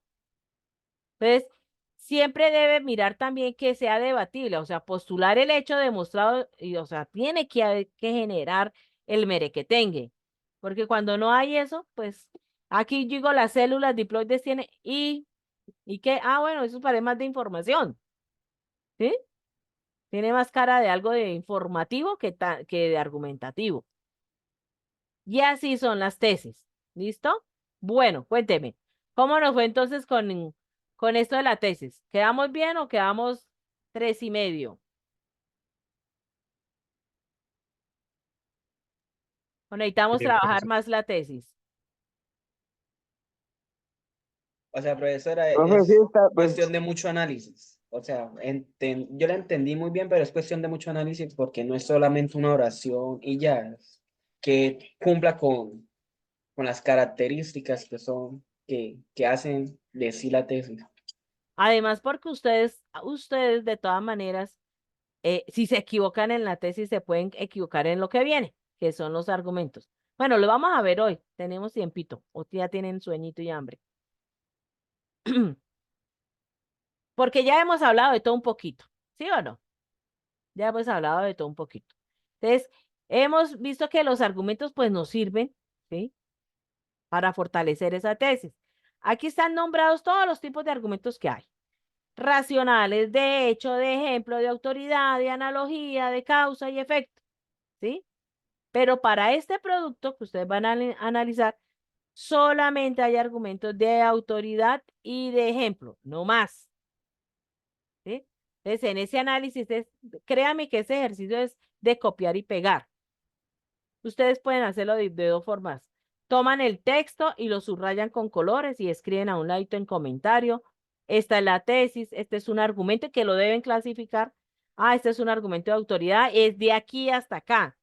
Entonces, siempre debe mirar también que sea debatible, o sea, postular el hecho demostrado, y, o sea, tiene que generar el merequetengue, porque cuando no hay eso, pues aquí digo las células diploides tienen y que, bueno, eso parece más de información, ¿sí? Tiene más cara de algo de informativo que de argumentativo. Y así son las tesis. ¿Listo? Bueno, cuénteme. ¿Cómo nos fue entonces con esto de la tesis? ¿Quedamos bien o quedamos 3,5? ¿O necesitamos Bien, trabajar profesor. más la tesis? o sea, profesora, Profe, sí es está, pues, cuestión de mucho análisis. O sea, yo la entendí muy bien, pero es cuestión de mucho análisis porque no es solamente una oración y ya, es que cumpla con las características que son, que hacen de sí la tesis. Además, porque ustedes de todas maneras, si se equivocan en la tesis, se pueden equivocar en lo que viene, que son los argumentos. Bueno, lo vamos a ver hoy. Tenemos tiempito. O ya tienen sueñito y hambre. Porque ya hemos hablado de todo un poquito, ¿sí o no? Ya hemos hablado de todo un poquito. Entonces, hemos visto que los argumentos pues nos sirven, ¿sí? Para fortalecer esa tesis. Aquí están nombrados todos los tipos de argumentos que hay. Racionales, de hecho, de ejemplo, de autoridad, de analogía, de causa y efecto, ¿sí? Pero para este producto que ustedes van a analizar, solamente hay argumentos de autoridad y de ejemplo, no más. ¿Sí? Entonces, en ese análisis, créame que ese ejercicio es de copiar y pegar. Ustedes pueden hacerlo de dos formas. toman el texto y lo subrayan con colores y escriben a un ladito en comentario. Esta es la tesis, este es un argumento que lo deben clasificar. Ah, este es un argumento de autoridad, es de aquí hasta acá.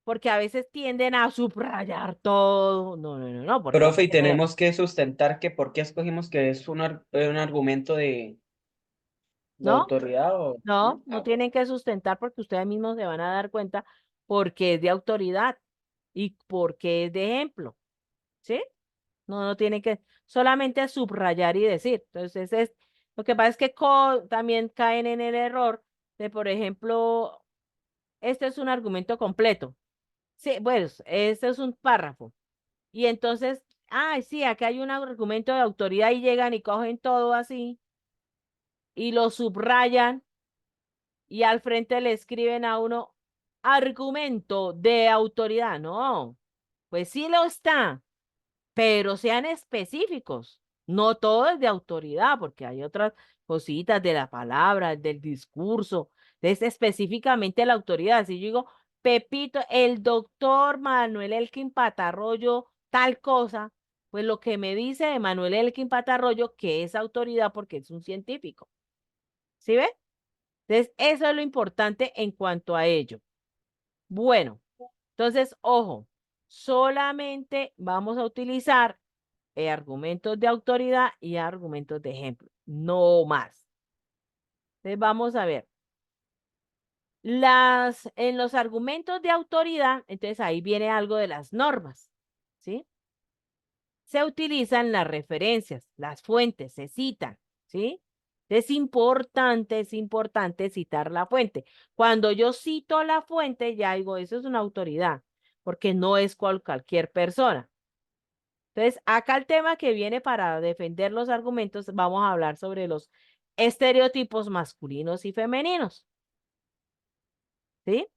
Porque a veces tienden a subrayar todo. No, porque hay Profe, y que leer. tenemos que sustentar que por qué escogimos que es un argumento de ¿No? autoridad o... No tienen que sustentar porque ustedes mismos se van a dar cuenta porque es de autoridad y porque es de ejemplo, ¿sí? No tienen que solamente subrayar y decir. Entonces, lo que pasa es que también caen en el error de, por ejemplo, este es un argumento completo. Sí, pues, este es un párrafo. Y entonces, ay, sí, acá hay un argumento de autoridad y llegan y cogen todo así y lo subrayan y al frente le escriben a uno argumento de autoridad. No, pues sí lo está, pero sean específicos. No todo es de autoridad, porque hay otras cositas de la palabra, del discurso, es específicamente la autoridad. Si yo digo, Pepito, el doctor Manuel Elkin Patarroyo, tal cosa, pues lo que me dice de Manuel Elkin Patarroyo, que es autoridad porque es un científico. ¿Sí ve? Entonces, eso es lo importante en cuanto a ello. Bueno, entonces, ojo, solamente vamos a utilizar argumentos de autoridad y argumentos de ejemplo, no más. Entonces, vamos a ver. En los argumentos de autoridad, entonces ahí viene algo de las normas, ¿sí? Se utilizan las referencias, las fuentes, se citan, ¿sí? Es importante citar la fuente. Cuando yo cito la fuente, ya digo, eso es una autoridad, porque no es cualquier persona. Entonces, acá el tema que viene para defender los argumentos, vamos a hablar sobre los estereotipos masculinos y femeninos, ¿sí?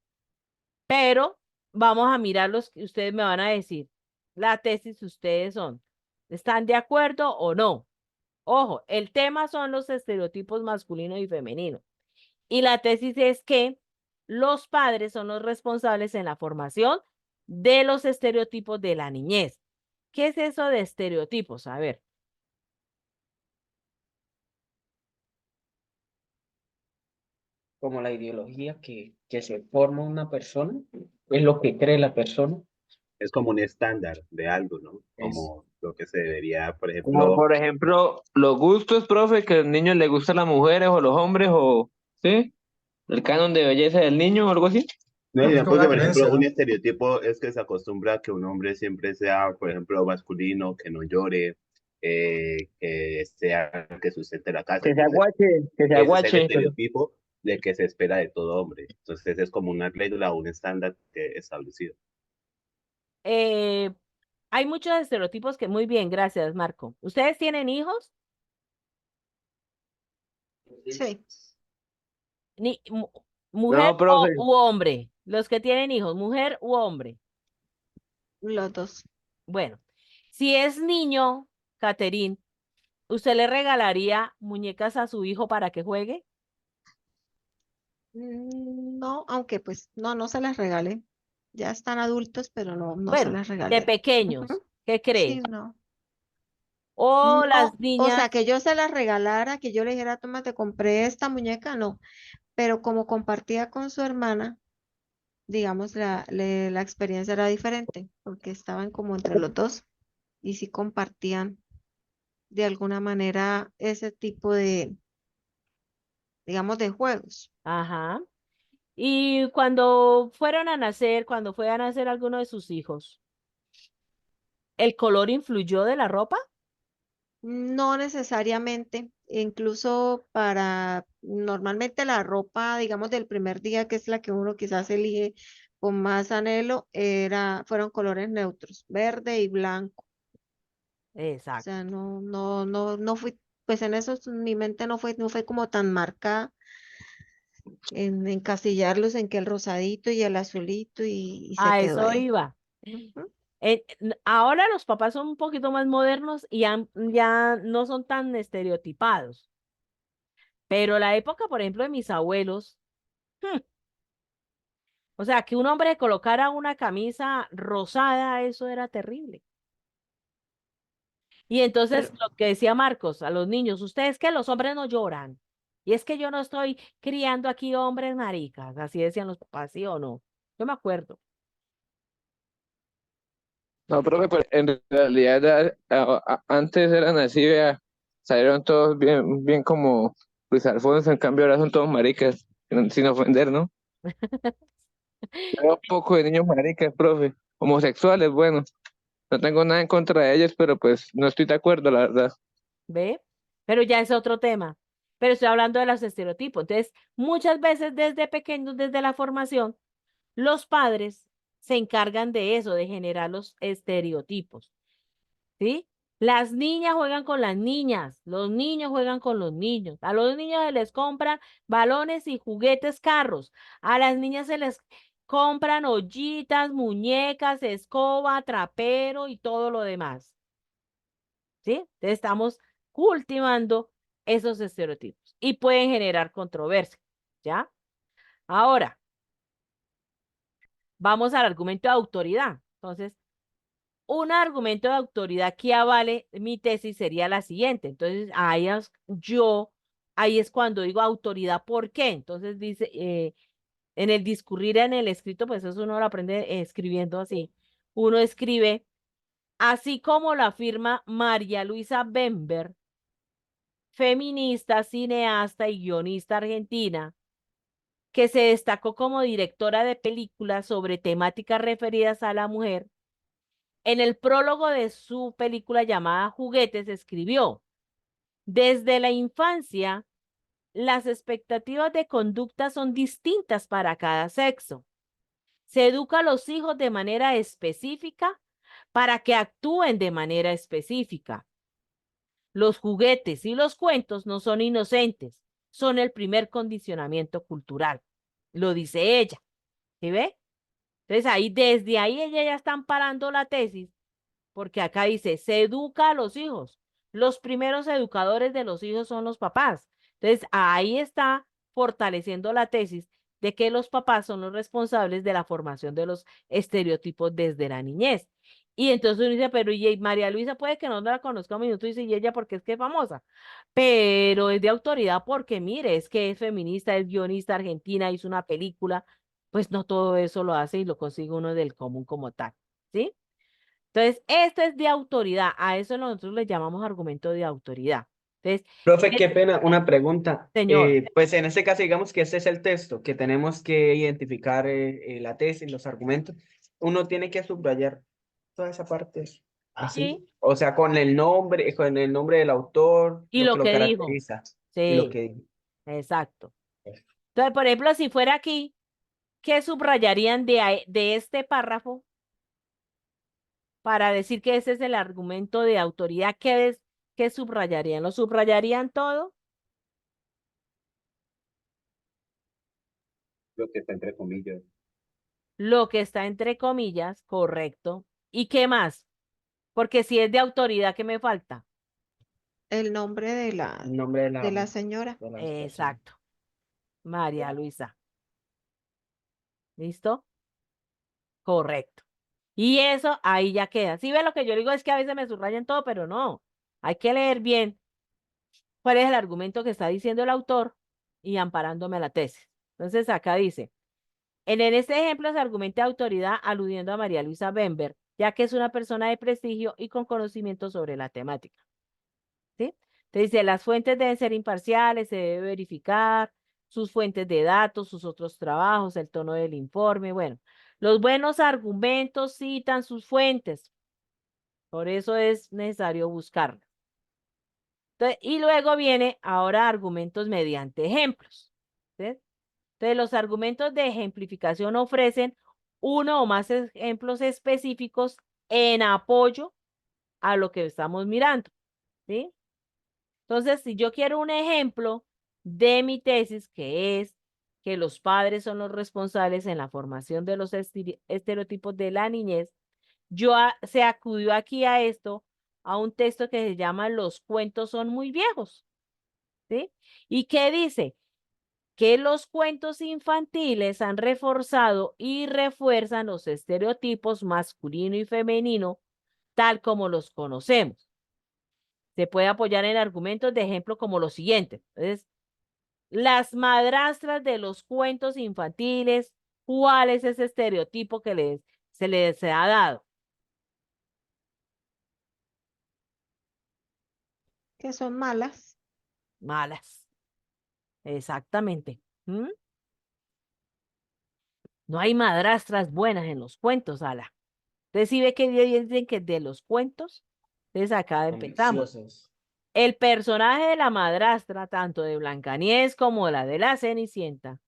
Pero vamos a mirar los que ustedes me van a decir. La tesis ustedes ¿están de acuerdo o no? Ojo, el tema son los estereotipos masculinos y femeninos. Y la tesis es que los padres son los responsables en la formación de los estereotipos de la niñez. ¿Qué es eso de estereotipos? A ver. como la ideología que se forma una persona, es lo que cree la persona. Es como un estándar de algo, ¿no? Es, Como lo que se debería, por Como ejemplo, por ejemplo, los gustos, profe, que a los niños les gustan las mujeres o los hombres, o ¿sí? El canon de belleza del niño o algo así. no, Es sino como porque, una por ejemplo, creencia, un ¿no? estereotipo es que se acostumbra a que un hombre siempre sea, por ejemplo, masculino, que no llore, que sea, que sustente la casa. Que sea Entonces, guache, que sea ese es el guache. estereotipo de que se espera de todo hombre. Entonces, es como una regla o un estándar establecido. Eh, Hay muchos estereotipos que muy bien, gracias, Marco. ¿Ustedes tienen hijos? Sí, Ni, mujer No, profe. u hombre. Los que tienen hijos, mujer u hombre. los dos. Bueno, si es niño, Caterín, ¿usted le regalaría muñecas a su hijo para que juegue? No, aunque pues no se las regalé. Ya están adultos, pero no se Bueno, las de regalé. pequeños, Ujú. ¿qué Sí, cree? no. O las No, o sea, niñas, que yo se las regalara, que yo le dijera, toma, te compré esta muñeca, no. Pero como compartía con su hermana, digamos, la experiencia era diferente, porque estaban como entre los dos y sí compartían de alguna manera ese tipo de, digamos, de juegos. ajá. Y cuando fueron a nacer, cuando fue a nacer alguno de sus hijos, ¿el color influyó de la ropa? No necesariamente, incluso para normalmente la ropa, digamos, del primer día, que es la que uno quizás elige con más anhelo, fueron colores neutros, verde y blanco. O Exacto. sea, no fui, pues en eso mi mente no fue como tan marcada en encasillarlos en que el rosadito y el azulito y se A quedó eso ahí. iba. Ujú. Ahora los papás son un poquito más modernos y ya no son tan estereotipados. Pero la época, por ejemplo, de mis abuelos, O sea, que un hombre colocara una camisa rosada, eso era terrible. Y entonces Pero, lo que decía Marcos a los niños, ustedes que los hombres no lloran. Y es que yo no estoy criando aquí hombres maricas, así decían los papás, ¿sí o no? Yo me acuerdo. No, profe, pues en realidad antes eran así, vea, salieron todos bien, bien como Luis Alfonso, en cambio ahora son todos maricas, sin ofender, ¿no? Veo un poco de niños maricas, profe, homosexuales, bueno, no tengo nada en contra de ellos, pero pues no estoy de acuerdo, la verdad. ¿Ve? Pero ya es otro tema. Pero estoy hablando de los estereotipos. Entonces, muchas veces desde pequeños, desde la formación, los padres se encargan de eso, de generar los estereotipos, ¿sí? Las niñas juegan con las niñas, los niños juegan con los niños. A los niños se les compran balones y juguetes, carros. A las niñas se les compran ollitas, muñecas, escoba, trapero y todo lo demás. ¿Sí? Entonces estamos cultivando esos estereotipos y pueden generar controversia, ¿ya? Ahora, vamos al argumento de autoridad. Entonces, un argumento de autoridad que avale mi tesis sería la siguiente. Entonces, ahí es cuando digo autoridad, ¿por qué? Entonces dice, en el discurrir, en el escrito, pues eso uno lo aprende escribiendo así. Uno escribe, así como lo afirma María Luisa Bember, feminista, cineasta y guionista argentina, que se destacó como directora de películas sobre temáticas referidas a la mujer. En el prólogo de su película llamada Juguetes escribió, desde la infancia, las expectativas de conducta son distintas para cada sexo. Se educa a los hijos de manera específica para que actúen de manera específica. Los juguetes y los cuentos no son inocentes, son el primer condicionamiento cultural. Lo dice ella. ¿Sí ve? Entonces ahí, desde ahí ella ya está amparando la tesis, porque acá dice, se educa a los hijos. Los primeros educadores de los hijos son los papás. Entonces ahí está fortaleciendo la tesis de que los papás son los responsables de la formación de los estereotipos desde la niñez. Y entonces uno dice, pero y María Luisa puede que no la conozca un minuto y dice, y ella porque es que es famosa, pero es de autoridad porque mire, es que es feminista, es guionista argentina, hizo una película, pues no todo eso lo hace y lo consigue uno del común como tal, ¿sí? Entonces, esto es de autoridad, a eso nosotros le llamamos argumento de autoridad. Entonces, profe, qué pena, una pregunta. señor, Pues en este caso, digamos que este es el texto, que tenemos que identificar la tesis, los argumentos. Uno tiene que subrayar toda esa parte así. sí, O sea, con el nombre del autor, y lo que lo lo que dijo, caracteriza y lo sí, que... exacto. Entonces, por ejemplo, si fuera aquí, ¿qué subrayarían de este párrafo para decir que ese es el argumento de autoridad? ¿Qué subrayarían? ¿Lo subrayarían todo? Lo que está entre comillas. Lo que está entre comillas, correcto. ¿Y qué más? Porque si es de autoridad, ¿qué me falta? El nombre El nombre de la señora. de la persona. Exacto, María Luisa. ¿Listo? Correcto. Y eso ahí ya queda. Si ve lo que yo digo es que a veces me subrayan todo, pero no. Hay que leer bien cuál es el argumento que está diciendo el autor y amparándome a la tesis. Entonces acá dice, en este ejemplo se argumenta de autoridad aludiendo a María Luisa Bember, ya que es una persona de prestigio y con conocimiento sobre la temática. ¿Sí? Entonces dice, las fuentes deben ser imparciales, se debe verificar sus fuentes de datos, sus otros trabajos, el tono del informe. Bueno, los buenos argumentos citan sus fuentes, por eso es necesario buscarlas. Entonces, y luego viene ahora argumentos mediante ejemplos. ¿Sí? Entonces, los argumentos de ejemplificación ofrecen uno o más ejemplos específicos en apoyo a lo que estamos mirando. ¿Sí? Entonces, si yo quiero un ejemplo de mi tesis, que es que los padres son los responsables en la formación de los estereotipos de la niñez, se acudió aquí a esto, a un texto que se llama Los cuentos son muy viejos, ¿sí? ¿Y qué dice? que los cuentos infantiles han reforzado y refuerzan los estereotipos masculino y femenino tal como los conocemos. Se puede apoyar en argumentos de ejemplo como los siguientes. Entonces, las madrastras de los cuentos infantiles, ¿cuál es ese estereotipo que se les ha dado? Que son malas. Malas. Exactamente. ¿Mm? No hay madrastras buenas en los cuentos, Ala. Entonces, si ve que dicen que de los cuentos, entonces acá empezamos. Ambiciosos. El personaje de la madrastra, tanto de Blancanieves como la de la Cenicienta,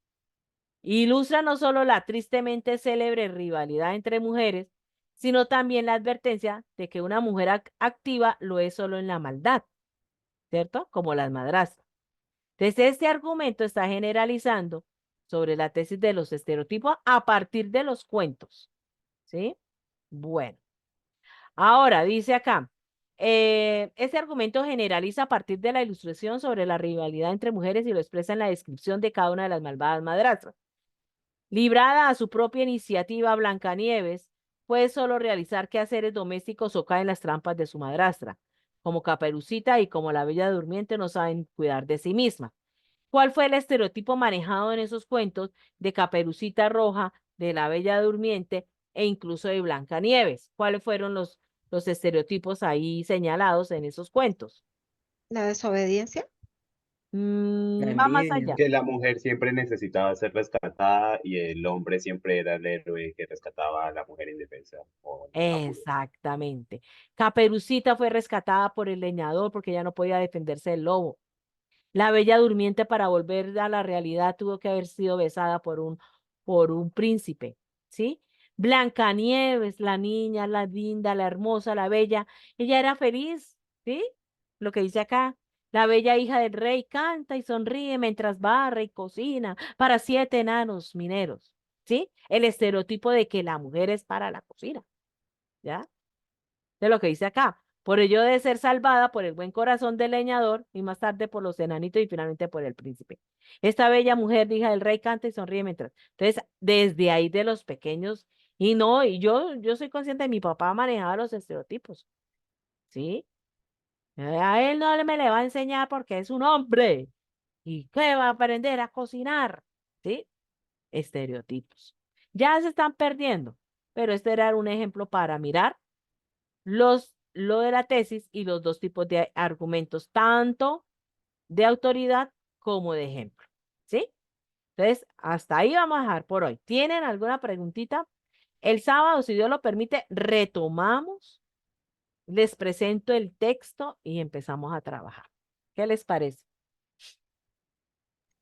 ilustra no solo la tristemente célebre rivalidad entre mujeres, sino también la advertencia de que una mujer activa lo es solo en la maldad, ¿cierto? Como las madrastras. Entonces, este argumento está generalizando sobre la tesis de los estereotipos a partir de los cuentos, ¿sí? Bueno, ahora dice acá, este argumento generaliza a partir de la ilustración sobre la rivalidad entre mujeres y lo expresa en la descripción de cada una de las malvadas madrastras. Librada a su propia iniciativa, Blancanieves puede solo realizar quehaceres domésticos o cae en las trampas de su madrastra. Como Caperucita y como la Bella Durmiente no saben cuidar de sí misma. ¿Cuál fue el estereotipo manejado en esos cuentos de Caperucita Roja, de la Bella Durmiente e incluso de Blancanieves? ¿Cuáles fueron los estereotipos ahí señalados en esos cuentos? La desobediencia. La Va más envidia. allá. Que la mujer siempre necesitaba ser rescatada y el hombre siempre era el héroe que rescataba a la mujer indefensa o en apuros. Exactamente. Caperucita fue rescatada por el leñador porque ya no podía defenderse del lobo. La Bella Durmiente, para volver a la realidad, tuvo que haber sido besada por un príncipe, ¿sí? Blancanieves, la niña, la linda, la hermosa, la bella, ella era feliz, ¿sí? Lo que dice acá, la bella hija del rey canta y sonríe mientras barre y cocina para 7 enanos mineros, ¿sí? El estereotipo de que la mujer es para la cocina, ¿ya? De lo que dice acá. Por ello de ser salvada por el buen corazón del leñador y más tarde por los enanitos y finalmente por el príncipe. Esta bella mujer, hija del rey, canta y sonríe mientras. Entonces, desde ahí de los pequeños, y no, y yo soy consciente de mi papá manejaba los estereotipos, ¿sí? A él no me le va a enseñar porque es un hombre. ¿Y qué va a aprender a cocinar? ¿Sí? Estereotipos. Ya se están perdiendo, pero este era un ejemplo para mirar lo de la tesis y los dos tipos de argumentos, tanto de autoridad como de ejemplo. ¿Sí? Entonces, hasta ahí vamos a dejar por hoy. ¿Tienen alguna preguntita? El sábado, si Dios lo permite, retomamos, les presento el texto y empezamos a trabajar. ¿Qué les parece?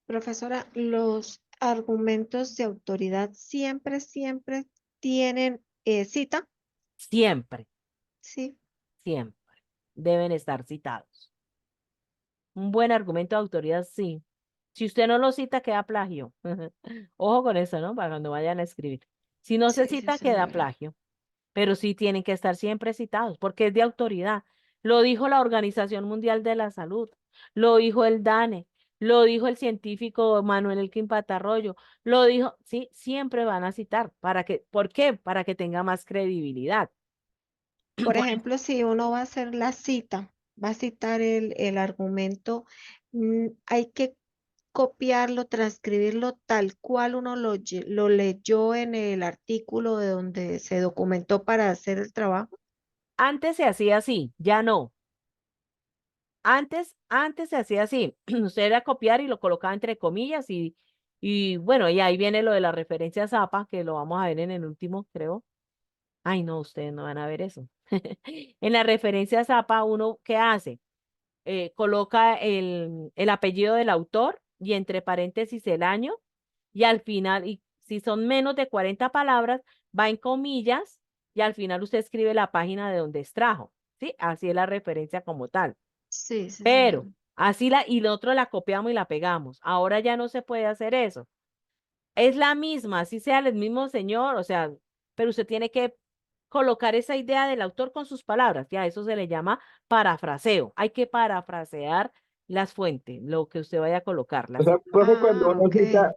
Profesora, los argumentos de autoridad siempre tienen cita. Siempre, Sí. siempre deben estar citados. Un buen argumento de autoridad, sí. Si usted no lo cita, queda plagio. Ojo con eso, ¿no? Para cuando vayan a escribir. Si no se Sí, sí, cita, queda señora. plagio. Pero sí tienen que estar siempre citados, porque es de autoridad. Lo dijo la Organización Mundial de la Salud, lo dijo el DANE, lo dijo el científico Manuel Elkin Patarroyo, lo dijo, sí, siempre van a citar. ¿Por qué? Para que tenga más credibilidad. Por Por ejemplo, si uno va a hacer la cita, va a citar el argumento, hay que copiarlo, transcribirlo tal cual uno lo leyó en el artículo de donde se documentó para hacer el trabajo. Antes se hacía así, ya no. Antes se hacía así. Usted era copiar y lo colocaba entre comillas y bueno, y ahí viene lo de la referencia Zapa, que lo vamos a ver en el último, creo. Ay, no, ustedes no van a ver eso. En la referencia Zapa, uno, ¿qué hace? Coloca el apellido del autor y entre paréntesis el año y al final, y si son menos de 40 palabras, va en comillas y al final usted escribe la página de donde extrajo, ¿sí? Así es la referencia como tal. Sí, sí, señora. Pero y lo otro la copiamos y la pegamos. Ahora ya no se puede hacer eso. Es la misma, así sea el mismo señor, o sea, pero usted tiene que colocar esa idea del autor con sus palabras, ya eso se le llama parafraseo. Hay que parafrasear las fuentes, lo que usted vaya a colocar, O las sea, profe, Ah, ok.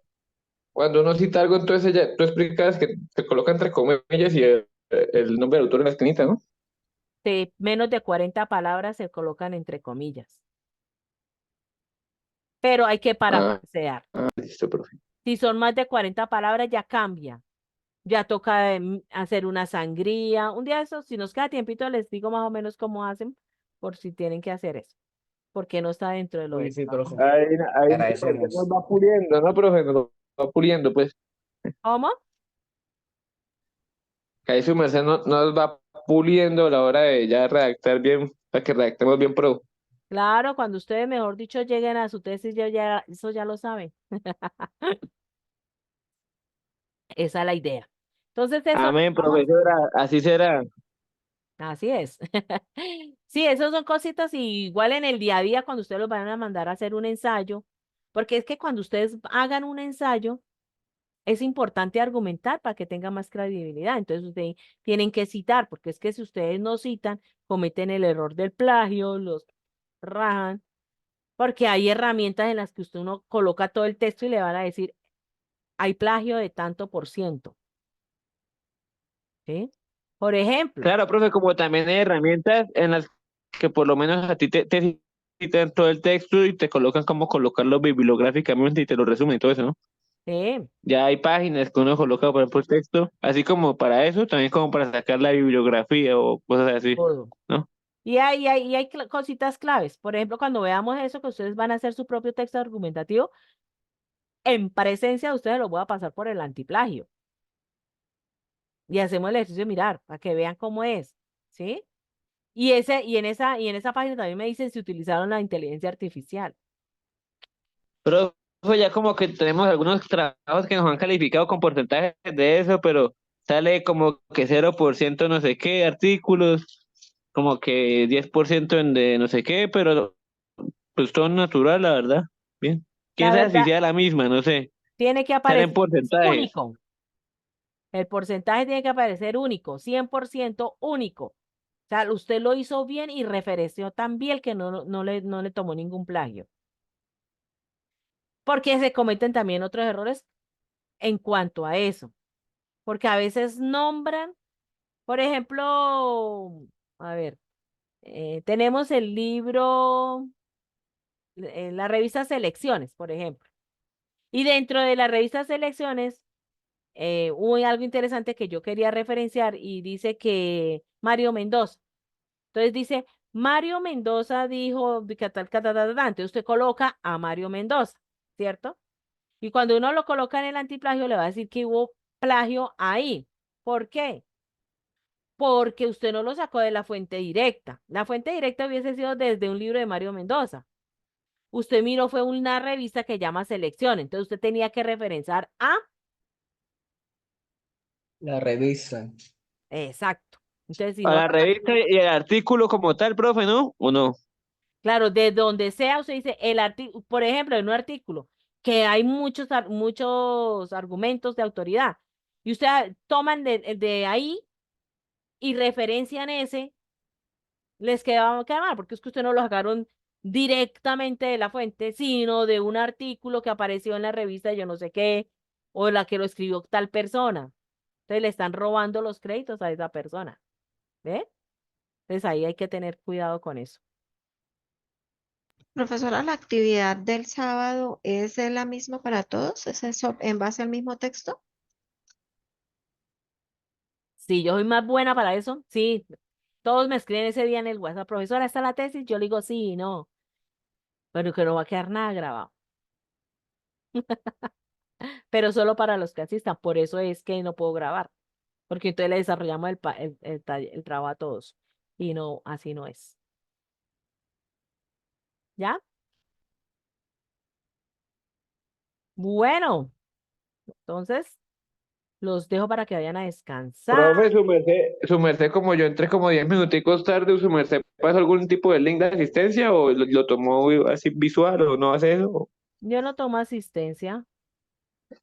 cuando uno cita algo, entonces ya tú explicas que se coloca entre comillas y el nombre del autor en la esquinita, ¿no? de menos de 40 palabras se colocan entre comillas, pero hay que Ah, parafrasear. listo, profe. Si son más de 40 palabras, ya cambia. Ya toca hacer una sangría. Un día de esos, si nos queda tiempito, les digo más o menos cómo hacen, por si tienen que hacer eso, porque no está dentro de lo Sí, del sí, trabajo. profe. Ahí nos Agradecemos. va puliendo, ¿no, profe? Nos va puliendo, pues. ¿Cómo? Que ahí su merced nos va puliendo a la hora de ya redactar bien, para que redactemos bien pro. Claro, cuando ustedes, mejor dicho, lleguen a su tesis, ya, eso ya lo saben. Esa es la idea. Entonces, eso, Amén, vamos, profesora, así será. así es. Sí, esos son cositas y igual en el día a día cuando ustedes los van a mandar a hacer un ensayo, porque es que cuando ustedes hagan un ensayo, es importante argumentar para que tenga más credibilidad. Entonces, ustedes tienen que citar, porque es que si ustedes no citan, cometen el error del plagio, los rajan, porque hay herramientas en las que usted uno coloca todo el texto y le van a decir, hay plagio de tanto por ciento, ¿sí? Por ejemplo, Claro, profe, como también hay herramientas en las que por lo menos a ti te citan todo el texto y te colocan cómo colocarlo bibliográficamente y te lo resumen y todo eso, ¿no? sí, Ya hay páginas que uno coloca, por ejemplo, el texto, así como para eso, también como para sacar la bibliografía o cosas así, todo. ¿no? Y hay cositas claves. Por ejemplo, cuando veamos eso, que ustedes van a hacer su propio texto argumentativo, en presencia de ustedes lo voy a pasar por el antiplagio. Y hacemos el ejercicio de mirar, para que vean cómo es, ¿sí? Y en esa página también me dicen si utilizaron la inteligencia artificial. Pero ya como que tenemos algunos trabajos que nos han calificado con porcentajes de eso, pero sale como que 0% no sé qué artículos, como que 10% en de no sé qué, pero pues todo natural, la verdad. Bien. Quién La sabe si verdad, sea la misma, no sé. tiene que Salen aparecer, es porcentajes. único. El porcentaje tiene que aparecer único, 100% único. O sea, usted lo hizo bien y referenció tan bien que no le tomó ningún plagio. Porque se cometen también otros errores en cuanto a eso. Porque a veces nombran, por ejemplo, a ver, tenemos el libro, la revista Selecciones, por ejemplo. Y dentro de la revista Selecciones hubo algo interesante que yo quería referenciar y dice que Mario Mendoza. Entonces dice, Mario Mendoza dijo, entonces usted coloca a Mario Mendoza, ¿cierto? Y cuando uno lo coloca en el antiplagio, le va a decir que hubo plagio ahí. ¿Por qué? Porque usted no lo sacó de la fuente directa. La fuente directa hubiese sido desde un libro de Mario Mendoza. Usted miró, fue una revista que llama Selección. Entonces usted tenía que referenciar a... La revista. Exacto. Entonces, si A no, la revista y el artículo como tal, profe, ¿no? ¿O no? claro, de donde sea, usted dice el artículo, por ejemplo, en un artículo, que hay muchos argumentos de autoridad, y usted toman de ahí y referencian ese, les queda mal, porque es que usted no lo sacaron directamente de la fuente, sino de un artículo que apareció en la revista de yo no sé qué, o la que lo escribió tal persona. Entonces le están robando los créditos a esa persona. ¿Ve? Entonces ahí hay que tener cuidado con eso. Profesora, ¿la actividad del sábado es la misma para todos? ¿Es eso en base al mismo texto? Si yo soy más buena para eso, sí. Todos me escriben ese día en el WhatsApp, profesora, ¿está la tesis? Yo le digo sí y no, pero que no va a quedar nada grabado. Pero solo para los que asistan, por eso es que no puedo grabar, porque entonces le desarrollamos el trabajo a todos. Y no, así no es. ¿Ya? Bueno, entonces los dejo para que vayan a descansar. Profe, su merced, como yo entré como 10 minuticos tarde, ¿su merced pasó algún tipo de link de asistencia o lo tomó así visual o no hace eso? Yo no tomo asistencia.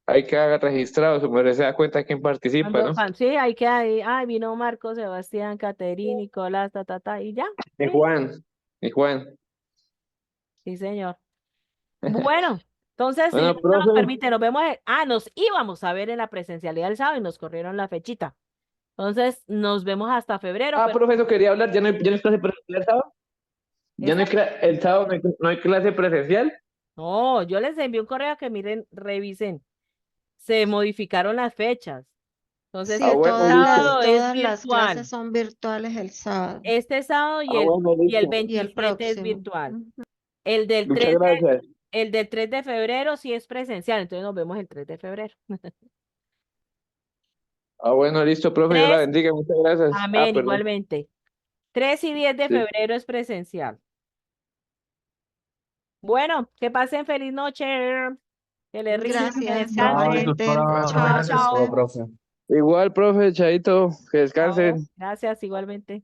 Hay que haga registrado, su merced se da cuenta de quién participa, ¿no? Sí, hay que, ay, vino Marco, Sebastián, Caterín, Nicolás, y ya. Y Sí. Juan, y Juan. Sí, señor. Bueno, entonces, si Bueno, Dios nos lo profe. permite, nos vemos. Nos íbamos a ver en la presencialidad el sábado y nos corrieron la fechita. Entonces, nos vemos hasta febrero, Ah, pero profe, eso quería hablar. Ya no hay clase presencial el sábado. Ya no hay esa, el sábado no hay clase presencial. no, yo les envié un correo que miren, revisen. Se modificaron las fechas. Entonces, Ah, Sí, este bueno, listo. sábado es todas las clases virtual. son virtuales el sábado Este sábado Ah, bueno, y el listo. y el 27 es próximo. virtual. Ujú. El del Muchas 3 gracias. el del 3 de febrero sí es presencial, entonces nos vemos el 3 de febrero. Ah, bueno, listo, profe. Dios la 3, bendiga. Muchas gracias. Ah, amén, perdón. igualmente. 3 y 10 de Sí. febrero es presencial. Bueno, que pasen feliz noche. Que les rinda, que Gracias, Chao, descansen. igualmente. Bueno, profe, Chao, Chao, gracias. Todo, chao. profe. profe. Igual, profe, Chaito, que Chao. descansen. Gracias, igualmente.